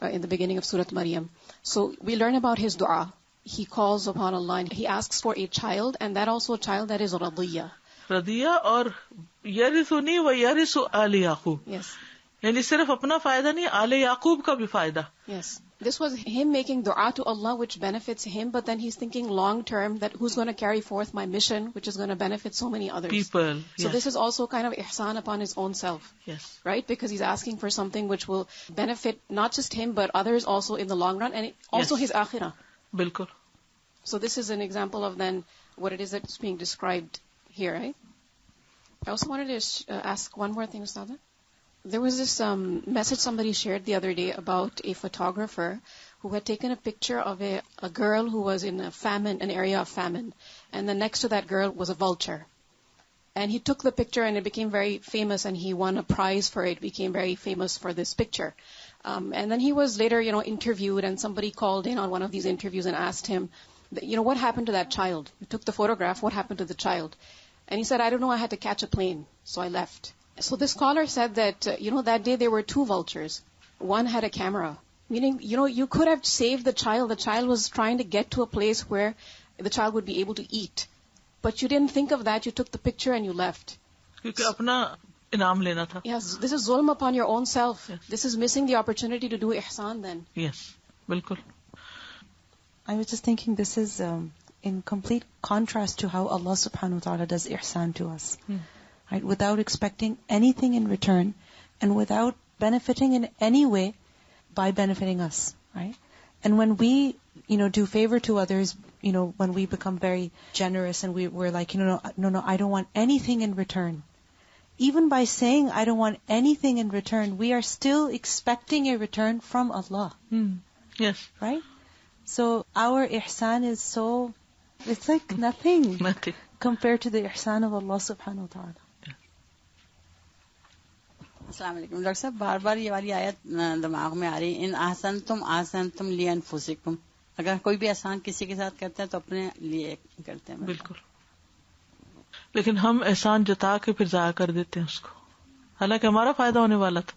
in the beginning of Surah Maryam. So we learn about his dua. He calls upon Allah and he asks for a child, and that also a child that is radiyya. Radiyya اور یرثنی و یرث آل یعقوب. Yes. یعنی صرف اپنا فائدہ نہیں، آل یعقوب کا بھی فائدہ. Yes. This was him making dua to Allah, which benefits him, but then he's thinking long term that who's going to carry forth my mission, which is going to benefit so many others. People. So this is also kind of ihsan upon his own self. Yes. Right? Because he's asking for something which will benefit not just him, but others also in the long run, and also his akhirah. Bilkul. So this is an example of then what it is that's being described here, right? I also wanted to ask one more thing, Ustad. There was this message somebody shared the other day about a photographer who had taken a picture of a girl who was in a famine, an area of famine, and then next to that girl was a vulture. And he took the picture and it became very famous, and he won a prize for it, became very famous for this picture. And then he was later, interviewed, and somebody called in on one of these interviews and asked him, what happened to that child? You took the photograph, what happened to the child? And he said, I don't know, I had to catch a plane, so I left. So the scholar said that, that day there were 2 vultures. One had a camera. Meaning, you could have saved the child. The child was trying to get to a place where the child would be able to eat. But you didn't think of that. You took the picture and you left. کیونکہ اپنا انعام لینا تھا. Yes, this is zulm upon your own self. Yes. This is missing the opportunity to do ihsan then. Yes, بالکل. I was just thinking this is in complete contrast to how Allah subhanahu wa ta'ala does ihsan to us. Right? Without expecting anything in return and without benefiting in any way by benefiting us. Right? And when we, do favor to others, when we become very generous and we're like, no, I don't want anything in return. Even by saying I don't want anything in return, we are still expecting a return from Allah. Yes. Right? So our ihsan is it's like nothing compared to the ihsan of Allah subhanahu wa ta'ala. السلام علیکم doctor صاحب. بار بار یہ والی آیت دماغ میں آ رہی ہے, ان احسنتم لانفسکم. اگر کوئی بھی احسان کسی کے ساتھ کرتا ہے تو اپنے لیے کرتے ہیں. بالکل. لیکن ہم احسان جتا کے پھر ضائع کر دیتے ہیں اس کو, حالانکہ ہمارا فائدہ ہونے والا تھا,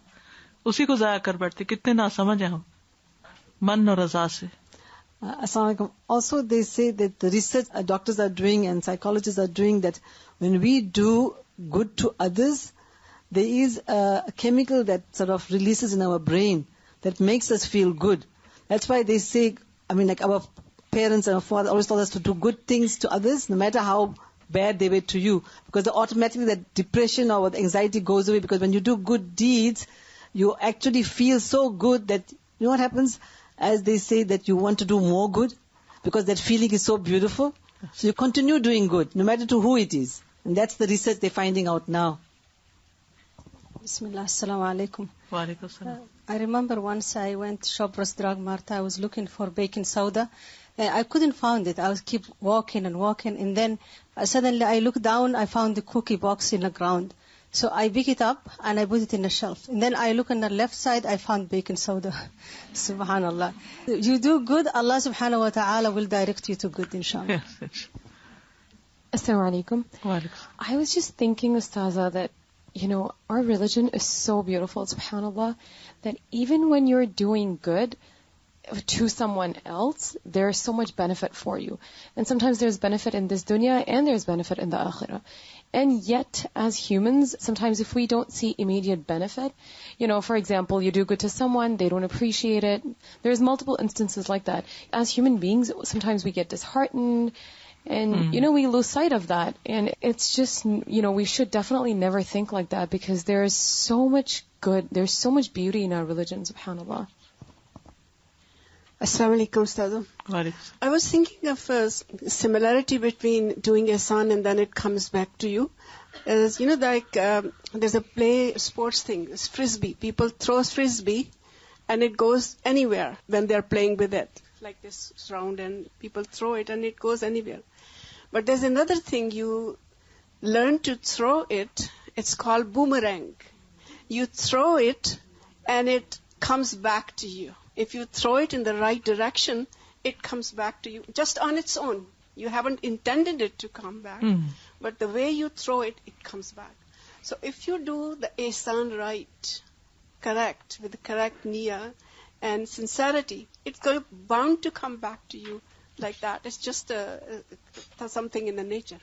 اسی کو ضائع کر بیٹھتے. کتنے ناسمجھ ہیں ہم من اور رضا سے. Assalamu alaikum. Also they say that the research doctors are doing and psychologists are doing that when we do good to others, there is a chemical that sort of releases in our brain that makes us feel good. That's why they say, like our parents and our father always told us to do good things to others, no matter how bad they were to you. Because automatically that depression or the anxiety goes away. Because when you do good deeds, you actually feel so good that, what happens? As they say that you want to do more good, because that feeling is so beautiful. So you continue doing good, no matter to who it is. And that's the research they're finding out now. Bismillah, assalamu alaikum. Wa alaikum assalam. I remember once I went to Shopress Drug Mart. I was looking for baking soda. I couldn't find it. I was keep walking, and then suddenly I looked down. I found the cookie box in the ground. So I pick it up and I put it in the shelf. And then I look on the left side. I found baking soda. Subhanallah. You do good, Allah subhanahu wa ta'ala will direct you to good, inshallah. Yes. Assalamu alaikum. Wa alaikum. I was just thinking, Ustaza, that our religion is so beautiful, subhanAllah, that even when you're doing good to someone else, there's so much benefit for you. And sometimes there's benefit in this dunya and there's benefit in the akhirah. And yet, as humans, sometimes if we don't see immediate benefit, for example, you do good to someone, they don't appreciate it. There's multiple instances like that. As human beings, sometimes we get disheartened. And, we lose sight of that. And it's just, we should definitely never think like that, because there's so much good, there's so much beauty in our religion, subhanAllah. Assalamu alaikum, Ustaz. I was thinking of a similarity between doing ihsan and then it comes back to you. As there's a play sports thing, it's frisbee. People throw frisbee and it goes anywhere when they're playing with it. Like this round, and people throw it and it goes anywhere. But there's another thing, you learn to throw it. It's called boomerang. You throw it and it comes back to you. If you throw it in the right direction, it comes back to you just on its own. You haven't intended it to come back. But the way you throw it, it comes back. So if you do the ihsan right, correct, with the correct niyyah and sincerity, it's bound to come back to you like that. It's just something in the nature.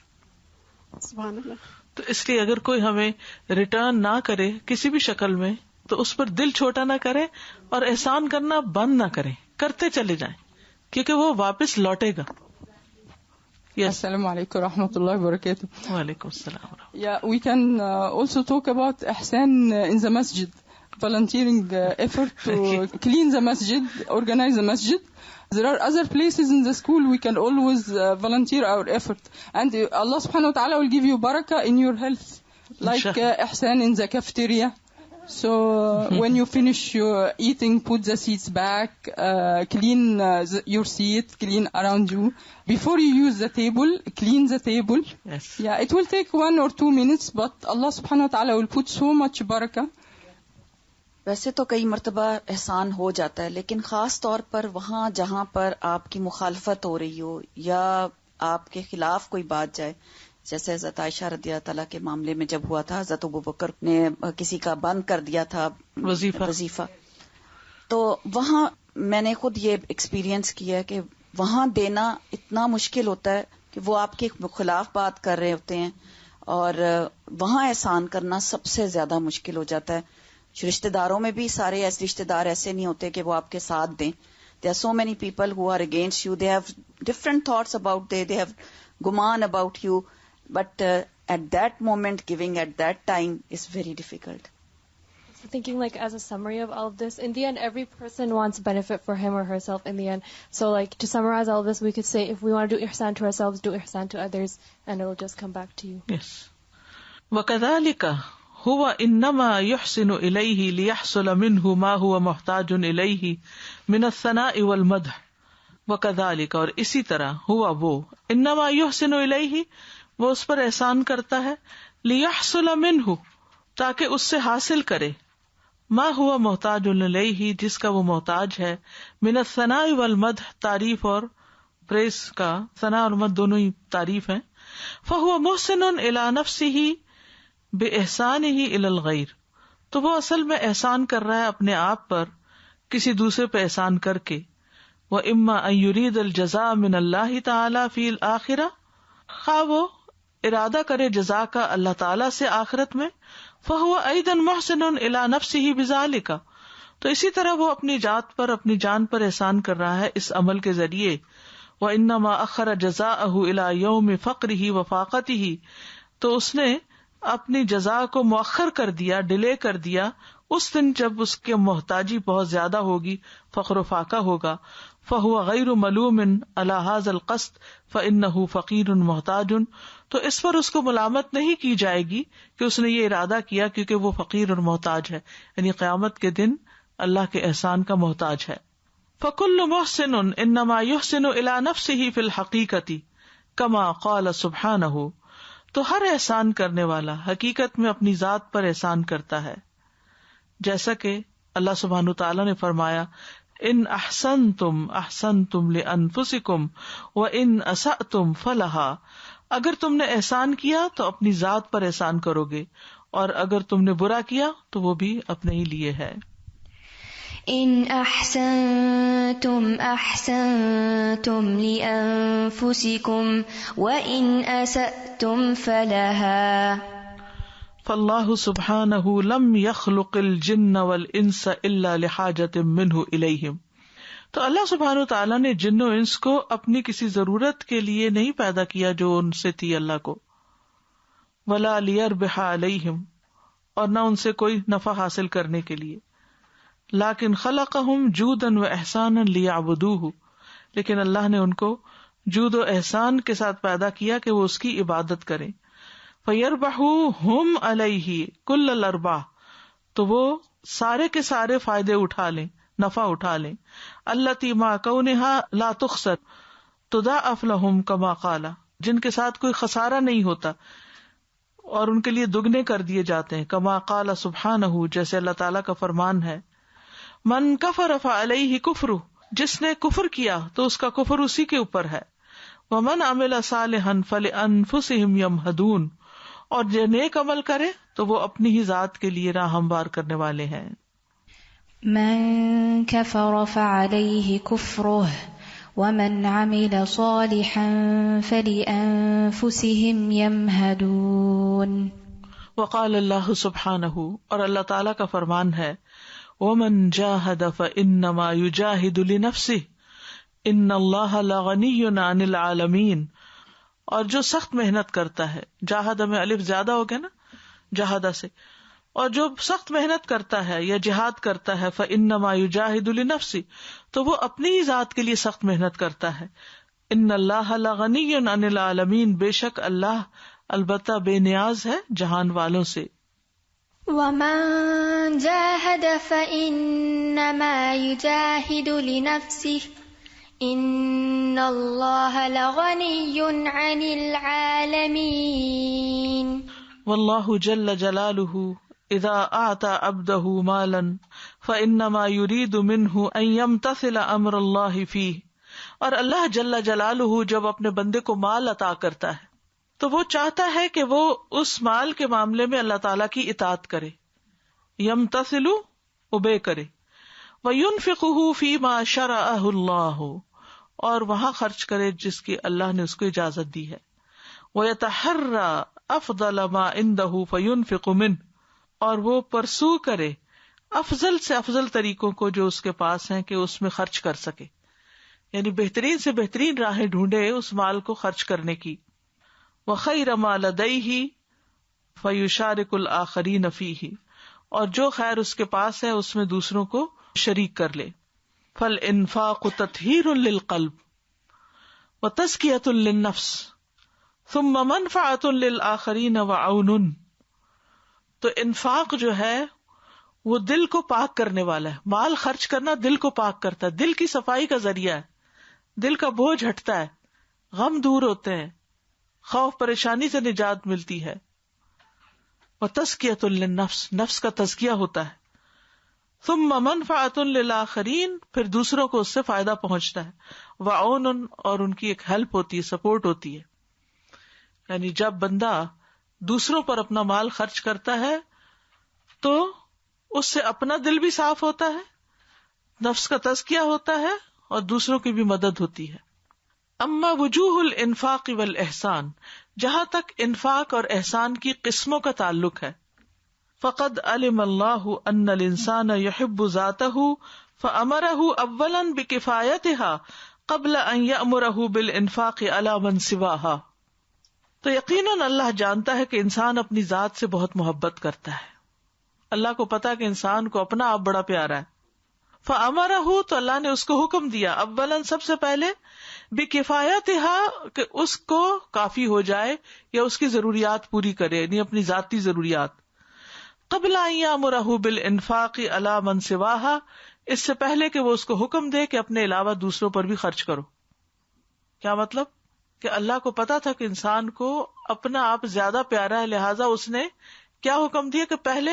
Subhanallah. تو اس لیے اگر کوئی ہمیں return نہ کرے کسی بھی شکل میں, تو اس پر دل چھوٹا نہ کرے اور احسان کرنا بند نہ کریں, کرتے چلے جائیں, کیونکہ وہ واپس لوٹے گا. Assalamu alaikum warahmatullahi wabarakatuh. Wa alaikum assalam. Yeah, we can also talk about ihsan in the masjid. Volunteering effort to clean the masjid, organize the masjid. There are other places in the school we can always volunteer our effort. And Allah subhanahu wa ta'ala will give you barakah in your health. Like ihsan in the cafeteria. So when you finish your eating, put the seats back, clean your seat, clean around you. Before you use the table, clean the table. Yes. Yeah, it will take 1 or 2 minutes, but Allah subhanahu wa ta'ala will put so much barakah. ویسے تو کئی مرتبہ احسان ہو جاتا ہے، لیکن خاص طور پر وہاں جہاں پر آپ کی مخالفت ہو رہی ہو یا آپ کے خلاف کوئی بات جائے، جیسے حضرت عائشہ رضی اللہ تعالیٰ کے معاملے میں جب ہوا تھا، حضرت ابوبکر نے کسی کا بند کر دیا تھا وظیفہ، تو وہاں میں نے خود یہ ایکسپیرینس کیا ہے کہ وہاں دینا اتنا مشکل ہوتا ہے کہ وہ آپ کے خلاف بات کر رہے ہوتے ہیں، اور وہاں احسان کرنا سب سے زیادہ مشکل ہو جاتا ہے. رشتہ داروں میں بھی سارے ایسے رشتہ دار ایسے نہیں ہوتے کہ وہ آپ کے ساتھ دیں. There are so many people who are against you. They have different thoughts about they have guman about you, but at that moment, giving at that time is very difficult. So thinking like as a summary of all of this, in the end, every person wants benefit for him or herself in the end. So like to summarize all of this, we could say if we want to do ihsan to ourselves, do ihsan to others, and it will just come back to you. Yes. وَكَذَلِكَ هو انما يحسن الیہ لیحصل منہ ما هو محتاج الیہ من الثناء والمدح. وکذالک، اور اسی طرح، ہوا وہ، انما یحسن الیہ، وہ اس پر احسان کرتا ہے، لیحصل منہ، تاکہ اس سے حاصل کرے، ما هو محتاج الیہ، جس کا وہ محتاج ہے، من الثناء والمدح، تعریف اور پریس کا. ثناء اور مدح دونوں ہی تعریف ہیں. فهو محسن الی نفسہ بِإِحْسَانِهِ إِلَى الْغَيْرِ، تو وہ اصل میں احسان کر رہا ہے اپنے آپ پر کسی دوسرے پہ احسان کر کے. وَإِمَّا أَن يُرِيدَ الْجَزَاءَ مِنَ اللَّهِ تَعَالَى فِي الْآخِرَةِ، خواہ وہ ارادہ کرے جزا کا اللہ تعالیٰ سے آخرت میں، فَهُوَ أَيْضًا مُحْسِنٌ إِلَى نَفْسِهِ بِذَلِكَ، تو اسی طرح وہ اپنی ذات پر، اپنی جان پر احسان کر رہا ہے اس عمل کے ذریعے. وَإِنَّمَا أَخَّرَ جَزَاءَهُ إِلَى يَوْمِ فَقْرِهِ وَفَاقَتِهِ، تو اس نے اپنی جزا کو مؤخر کر دیا، ڈیلے کر دیا اس دن جب اس کے محتاجی بہت زیادہ ہوگی، فقر و فاقہ ہوگا. فَهُوَ غَيْرُ مَلُومٍ عَلَى هَذَا الْقَصْدِ فَإِنَّهُ فَقِيرٌ مُحْتَاجٌ، تو اس پر اس کو ملامت نہیں کی جائے گی کہ اس نے یہ ارادہ کیا کیونکہ وہ فقیر اور محتاج ہے، یعنی قیامت کے دن اللہ کے احسان کا محتاج ہے. فَكُلُّ مُحْسِنٌ إِنَّمَا يُحْسِنُ إِلَى نَفْسِهِ فِي الْحَقِيقَةِ كَمَا قَالَ سُبْحَانَهُ، تو ہر احسان کرنے والا حقیقت میں اپنی ذات پر احسان کرتا ہے، جیسا کہ اللہ سبحانہ تعالیٰ نے فرمایا، ان احسنتم احسنتم لانفسکم وان اسأتم فلہا، اگر تم نے احسان کیا تو اپنی ذات پر احسان کرو گے، اور اگر تم نے برا کیا تو وہ بھی اپنے ہی لیے ہے. ان احسنتم احسنتم لانفسکم وان اسأتم فلها، فاللہ سبحانہ لم یخلق الجن والانس الا لحاجت منہ الیہم، تو اللہ سبحانہ تعالیٰ نے جن و انس کو اپنی کسی ضرورت کے لیے نہیں پیدا کیا جو ان سے تھی اللہ کو، ولا لیربح علیہم، اور نہ ان سے کوئی نفع حاصل کرنے کے لیے، لیکن خلقہم جودا و احسانا لیعبدوہ، لیکن اللہ نے ان کو جود و احسان کے ساتھ پیدا کیا کہ وہ اس کی عبادت کریں. فیربحوا ہم علیہ کل الارباح، تو وہ سارے کے سارے فائدے اٹھا لیں، نفع اٹھا لیں. التی ما کونہا لا تخسر تضاعف لہم کما قال، جن کے ساتھ کوئی خسارہ نہیں ہوتا اور ان کے لیے دگنے کر دیے جاتے ہیں. کما قال سبحانہ، جیسے اللہ تعالیٰ کا فرمان ہے، من کفر فعلیہ کفرہ، جس نے کفر کیا تو اس کا کفر اسی کے اوپر ہے. ومن عمل صالحا فلانفسہم یمہدون، اور جو نیک عمل کرے تو وہ اپنی ہی ذات کے لیے راہ ہموار کرنے والے ہیں. من کفر فعلیہ کفرہ ومن عمل صالحا فلانفسہم یمہدون. وقال اللہ سبحانہ، اور اللہ تعالیٰ کا فرمان ہے، ومن جاہد فانما یجاہد لنفسہ ان اللہ لغنی عن العالمین، اور جو سخت محنت کرتا ہے، جاہد میں الف زیادہ ہو گیا نا جہادہ سے، اور جو سخت محنت کرتا ہے یا جہاد کرتا ہے، فانما یجاہد لنفسہ، تو وہ اپنی ہی ذات کے لیے سخت محنت کرتا ہے. ان اللہ لغنی عن العالمین، بے شک اللہ البتہ بے نیاز ہے جہان والوں سے. ومن جاہد فإنما یجاہد لنفسہ ان اللہ لغنی عن العالمین. واللہ جل جلالہ اذا اعطى عبده مالا فانما يريد منه ان يمتثل امر الله فيه. اور اللہ جل جلالہ جب اپنے بندے کو مال عطا کرتا ہے تو وہ چاہتا ہے کہ وہ اس مال کے معاملے میں اللہ تعالیٰ کی اطاعت کرے، یمتثل اوبے کرے، وینفقہ فیما شرعہ اللہ، اور وہاں خرچ کرے جس کی اللہ نے اس کو اجازت دی ہے، ویتحری افضل ما عندہ فینفق منہ، اور وہ پرسو کرے افضل سے افضل طریقوں کو جو اس کے پاس ہیں کہ اس میں خرچ کر سکے، یعنی بہترین سے بہترین راہیں ڈھونڈے اس مال کو خرچ کرنے کی. وخیر ما لدیہ فیشارک الآخرین فیہ، اور جو خیر اس کے پاس ہے اس میں دوسروں کو شریک کر لے. فالانفاق تطہیر للقلب وتزکیۃ للنفس ثم منفعۃ للآخرین وعون. تو انفاق جو ہے وہ دل کو پاک کرنے والا ہے. مال خرچ کرنا دل کو پاک کرتا ہے، دل کی صفائی کا ذریعہ ہے، دل کا بوجھ ہٹتا ہے، غم دور ہوتے ہیں، خوف پریشانی سے نجات ملتی ہے. وتزکیۃ للنفس، نفس کا تزکیہ ہوتا ہے. ثم منفعۃ للآخرین، پھر دوسروں کو اس سے فائدہ پہنچتا ہے. وعون، اور ان کی ایک ہیلپ ہوتی ہے، سپورٹ ہوتی ہے. یعنی جب بندہ دوسروں پر اپنا مال خرچ کرتا ہے تو اس سے اپنا دل بھی صاف ہوتا ہے، نفس کا تزکیہ ہوتا ہے، اور دوسروں کی بھی مدد ہوتی ہے. اما وجوہ الانفاق والاحسان، جہاں تک انفاق اور احسان کی قسموں کا تعلق ہے، فقد علم اللہ ان الانسان يحب ذاتہ فامرہ اولا بکفایتها قبل ان یامرہ بالانفاق علی من سواہا. تو یقیناً اللہ جانتا ہے کہ انسان اپنی ذات سے بہت محبت کرتا ہے. اللہ کو پتا کہ انسان کو اپنا آپ بڑا پیارا ہے. فَأَمَرَهُ، تو اللہ نے اس کو حکم دیا اولاً سب سے پہلے بِكِفَایَتِهَا، کہ اس کو کافی ہو جائے یا اس کی ضروریات پوری کرے، یعنی اپنی ذاتی ضروریات. قبل ان یامرہ بالانفاق علی من سواہا، اس سے پہلے کہ وہ اس کو حکم دے کہ اپنے علاوہ دوسروں پر بھی خرچ کرو. کیا مطلب؟ کہ اللہ کو پتا تھا کہ انسان کو اپنا آپ زیادہ پیارا ہے، لہٰذا اس نے کیا حکم دیا کہ پہلے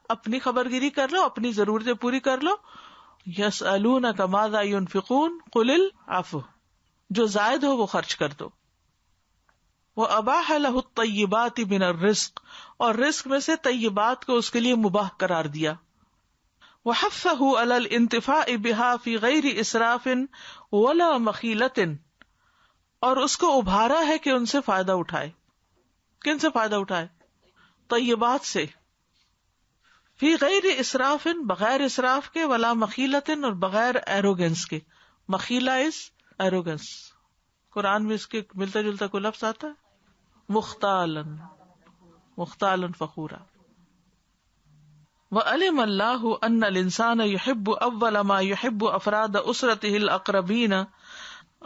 اپنی خبرگیری کر لو، اپنی ضرورتیں پوری کر لو. یسألونک ماذا ينفقون قل العفو، جو زائد ہو وہ خرچ کر دو. واباح له الطیبات من الرزق، اور رزق میں سے طیبات کو اس کے لیے مباح قرار دیا. وحثه على الانتفاع بها في غیر اسراف ولا مخیلۃ، اور اس کو ابھارا ہے کہ ان سے فائدہ اٹھائے. کن سے فائدہ اٹھائے؟ طیبات سے. فی غیر اسراف، بغیر اسراف کے، ولا مخیلۃ، اور بغیر ایروگنس کے. مخیلہ از ایروگنس. قرآن میں اس کے ملتا جلتا کوئی لفظ آتا ہے؟ مختالا فخورا. وعلم اللہ ان الانسان يحب اول ما يحب افراد اسرته الاقربین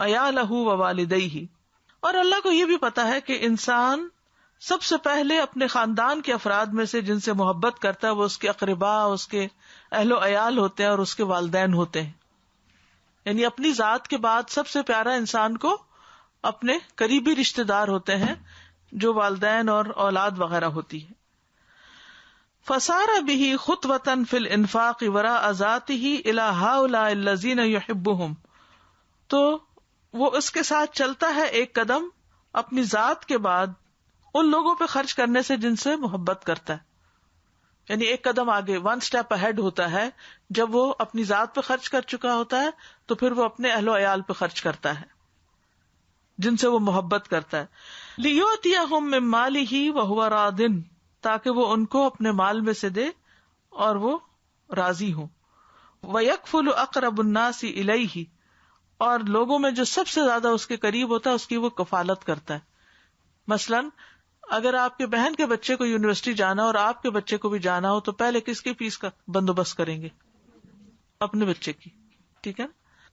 عیالہ ووالدیہ، اور اللہ کو یہ بھی پتا ہے کہ انسان سب سے پہلے اپنے خاندان کے افراد میں سے جن سے محبت کرتا ہے وہ اس کے اقرباء، اس کے اہل و عیال ہوتے ہیں، اور اس کے والدین ہوتے ہیں. یعنی اپنی ذات کے بعد سب سے پیارا انسان کو اپنے قریبی رشتہ دار ہوتے ہیں جو والدین اور اولاد وغیرہ ہوتی ہے. فصار به خطوة في الانفاق وراء ذاته الى هؤلاء الذين يحبهم، تو وہ اس کے ساتھ چلتا ہے ایک قدم اپنی ذات کے بعد ان لوگوں پہ خرچ کرنے سے جن سے محبت کرتا ہے. یعنی ایک قدم آگے، ون سٹیپ اہیڈ ہوتا ہے. جب وہ اپنی ذات پہ خرچ کر چکا ہوتا ہے تو پھر وہ اپنے اہل و عیال پہ خرچ کرتا ہے جن سے وہ محبت کرتا ہے. لِيُؤْتِيَهُم مِّن مَّالِهِ وَهُوَ رَاضٍ، تاکہ وہ ان کو اپنے مال میں سے دے اور وہ راضی ہوں. وَيَكْفُلُ أَقْرَبُ النَّاسِ إِلَيْهِ، اور لوگوں میں جو سب سے زیادہ اس کے قریب ہوتا ہے اس کی وہ کفالت کرتا ہے. مثلاً اگر آپ کے بہن کے بچے کو یونیورسٹی جانا اور آپ کے بچے کو بھی جانا ہو تو پہلے کس کی فیس کا بندوبست کریں گے؟ اپنے بچے کی. ٹھیک ہے.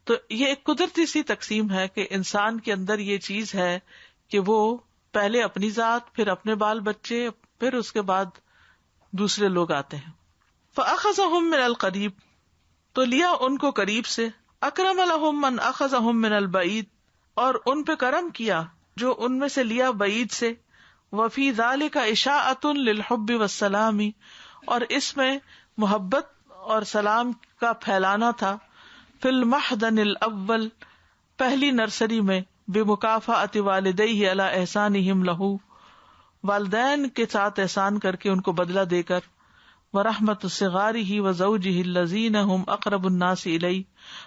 تو یہ ایک قدرتی سی تقسیم ہے کہ انسان کے اندر یہ چیز ہے کہ وہ پہلے اپنی ذات، پھر اپنے بال بچے، پھر اس کے بعد دوسرے لوگ آتے ہیں. فَأَخَذَهُم مِّنَ الْقَرِيبِ، تو لیا ان کو قریب سے. اکرم لہم من اخذہم من البعید، اور ان پہ کرم کیا جو ان میں سے لیا بعید سے. وفی ذلک اشاعۃ للحب والسلام، اور اس میں محبت اور سلام کا پھیلانا تھا. فی المحضن الاول، پہلی نرسری میں، بمکافأۃ والدیہ علی احسانہم لہ، والدین کے ساتھ احسان کر کے ان کو بدلہ دے کر، ورحمۃ صغارہ وزوجہ الذین ہم اقرب الناس الیہ،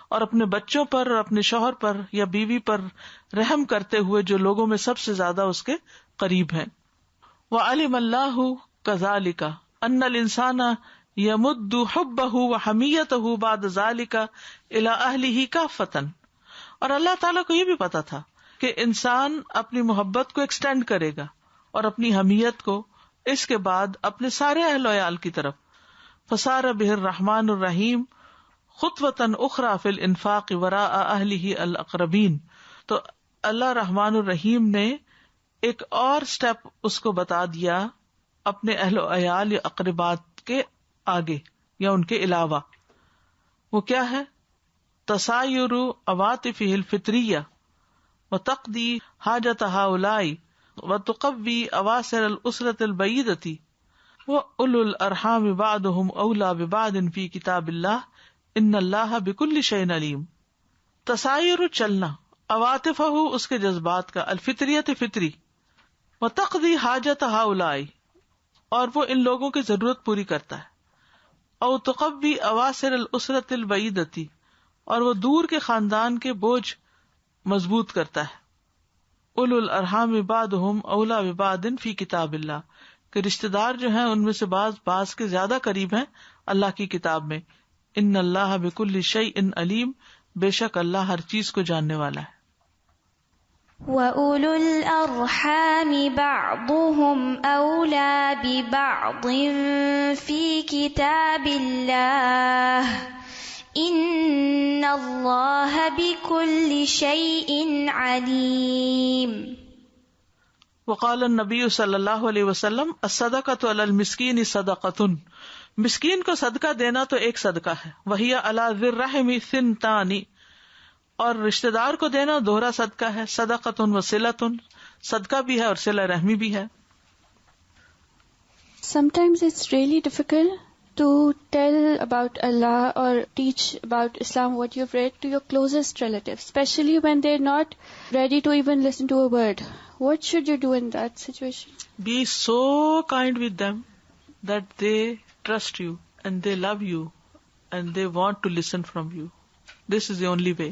اور اپنے بچوں پر اور اپنے شوہر پر یا بیوی پر رحم کرتے ہوئے جو لوگوں میں سب سے زیادہ اس کے قریب ہیں. وعلم اللہ کذالک ان الانسان یمد حبہ وحمیتہ بعد ذالک الی اہلہ کافۃ، اور اللہ تعالیٰ کو یہ بھی پتا تھا کہ انسان اپنی محبت کو ایکسٹینڈ کرے گا اور اپنی حمیت کو اس کے بعد اپنے سارے اہل و عیال کی طرف. فصار بہ الرحمن الرحیم خطوۃ اخری فی الانفاق وراء اہلہ الاقربین، تو اللہ رحمان الرحیم نے ایک اور سٹیپ اس کو بتا دیا اپنے اہل و عیال یا اقربات کے آگے یا ان کے علاوہ. وہ کیا ہے؟ تسایر عواطفہ الفطریہ وتقضی حاجت ہؤلاء وتقوی اواصر الاسرۃ البعیدۃ واولو الارحام بعضهم اولی ببعض فی کتاب اللہ ان اللہ بکل شیء علیم. تسایر چلنا، عواطفہ اس کے جذبات کا، الفطریت فطری، وتقضی حاجت ہؤلاء اور وہ ان لوگوں کی ضرورت پوری کرتا ہے، او تقوی اواصر الاسرۃ البعیدۃ اور وہ دور کے خاندان کے بوجھ مضبوط کرتا ہے. اولو الارحام بعضهم اولی ببعض فی کتاب اللہ، کہ رشتہ دار جو ہیں ان میں سے بعض کے زیادہ قریب ہیں اللہ کی کتاب میں. ان اللہ بکل شیء علیم، بے شک اللہ ہر چیز کو جاننے والا ہے. وَأُولُو الْأَرْحَامِ بَعْضُهُمْ أَوْلَى بِبَعْضٍ فِي كِتَابِ اللَّهِ إِنَّ اللَّهَ بِكُلِّ شَيْءٍ عَلِيمٌ. وقال النبی صلی اللہ علیہ وسلم الصدقۃ علی المسکین صدقۃ، مسکین کو صدقہ دینا تو ایک صدقہ ہے. وہی علی ذی الرحم ثنتان، اور رشتہ دار کو دینا دوہرا صدقہ ہے. صدقۃ وصلۃ، صدقہ بھی ہے اور صلہ رحمی بھی ہے. Sometimes it's really difficult to tell about Allah or teach about Islam, what you've read, to your closest relatives, especially when they're not ready to even listen to a word. What should you do in that situation? Be so kind with them that they trust you and they love you and they want to listen from you. This is the only way.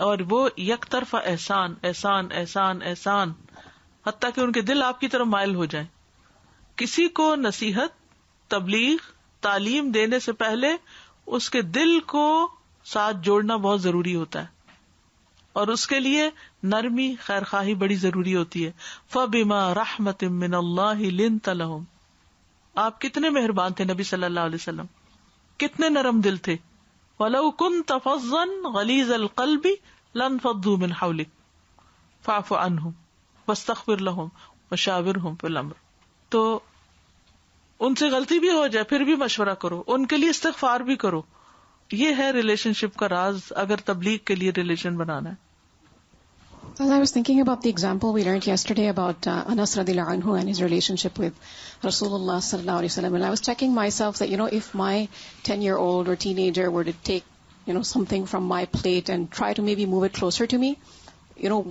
اور وہ یک طرفہ احسان احسان احسان احسان، حتیٰ کہ ان کے دل آپ کی طرف مائل ہو جائیں. کسی کو نصیحت، تبلیغ، تعلیم دینے سے پہلے اس کے دل کو ساتھ جوڑنا بہت ضروری ہوتا ہے، اور اس کے لیے نرمی، خیر خواہی بڑی ضروری ہوتی ہے. فَبِمَا رَحْمَةٍ مِّنَ اللَّهِ لِنْتَ لَهُمْ. آپ کتنے مہربان تھے نبی صلی اللہ علیہ وسلم، کتنے نرم دل تھے. وَلَوْ كُنْتَ فَظًّا غَلِيظَ الْقَلْبِ لَانفَضُّوا مِنْ حَوْلِكَ فَاعْفُ عَنْهُمْ وَاسْتَغْفِرْ لَهُمْ وَشَاوِرْهُمْ فِي الْأَمْرِ. تو ان سے غلطی بھی ہو جائے پھر بھی مشورہ کرو، ان کے لیے استغفار بھی کرو. یہ ہے ریلیشن شپ کا راز اگر تبلیغ کے لیے ریلیشن بنانا ہے. Well, I was thinking about the example we learned yesterday about Anas radhiyallahu anhu and his relationship with Rasulullah sallallahu alaihi wasallam. And I was checking myself that, if my 10-year-old or teenager were to take, something from my plate and try to maybe move it closer to me,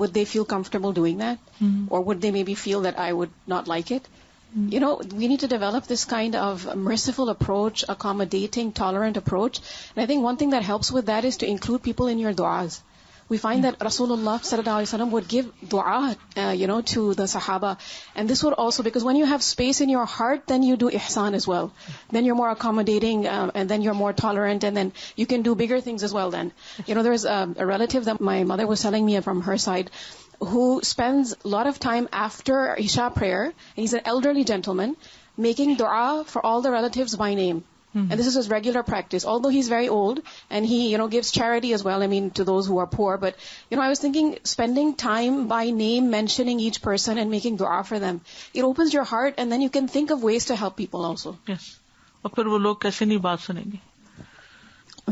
would they feel comfortable doing that? Mm-hmm. Or would they maybe feel that I would not like it? Mm-hmm. We need to develop this kind of merciful approach, accommodating, tolerant approach. And I think one thing that helps with that is to include people in your du'as. We find that Rasulullah sallallahu alaihi wasallam would give dua, to the Sahaba, and this would also, because when you have space in your heart, then you do ihsan as well. Then you're more accommodating, and then you're more tolerant, and then you can do bigger things as well. Then, there's a relative that my mother was telling me from her side, who spends a lot of time after Isha prayer, and he's an elderly gentleman, making dua for all the relatives by name. Mm-hmm. And this is his regular practice, although he's very old, and he, gives charity as well, to those who are poor. But, I was thinking, spending time by name, mentioning each person and making dua for them, it opens your heart, and then you can think of ways to help people also. Yes. اور پھر وہ لوگ کیسے نہیں بات سنیں گے.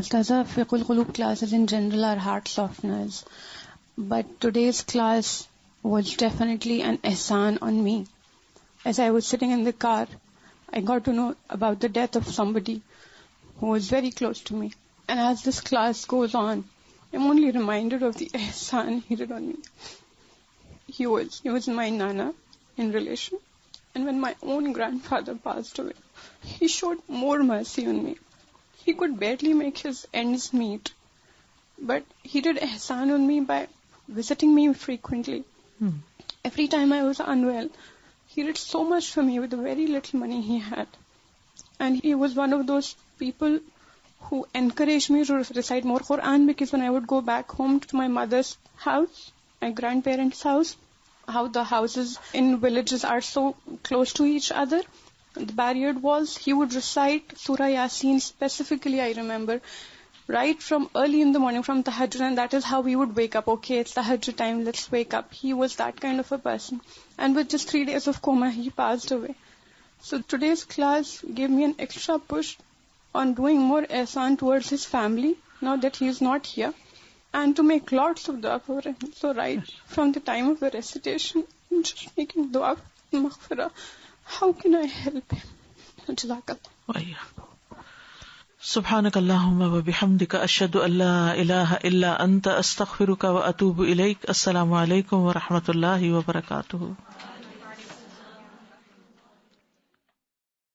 Ustaza, Fiqh al-Qulub classes in general are heart softeners, but today's class was definitely an ihsan on me. As I was sitting in the car, I got to know about the death of somebody who was very close to me. And as this class goes on, I'm only reminded of the ihsan he did on me. He was my nana in relation. And when my own grandfather passed away, he showed more mercy on me. He could barely make his ends meet. But he did ihsan on me by visiting me frequently. Every time I was unwell, he did so much for me with the very little money he had. And he was one of those people who encouraged me to recite more Quran, because when I would go back home to my mother's house, my grandparents' house, how the houses in villages are so close to each other, the barriered walls, he would recite Surah Yasin specifically, I remember, right from early in the morning, from tahajjud, and that is how we would wake up. Okay, it's tahajjud time, let's wake up. He was that kind of a person. And with just 3 days of coma, he passed away. So today's class gave me an extra push on doing more ihsan towards his family, now that he is not here, and to make lots of dua for him. So right from the time of the recitation, I'm just making dua for maghfirah. How can I help him? Jazakallah. سبحانك اللهم وبحمدك أشهد أن لا إله إلا أنت أستغفرك وأتوب إليك. السلام عليكم ورحمة الله وبركاته.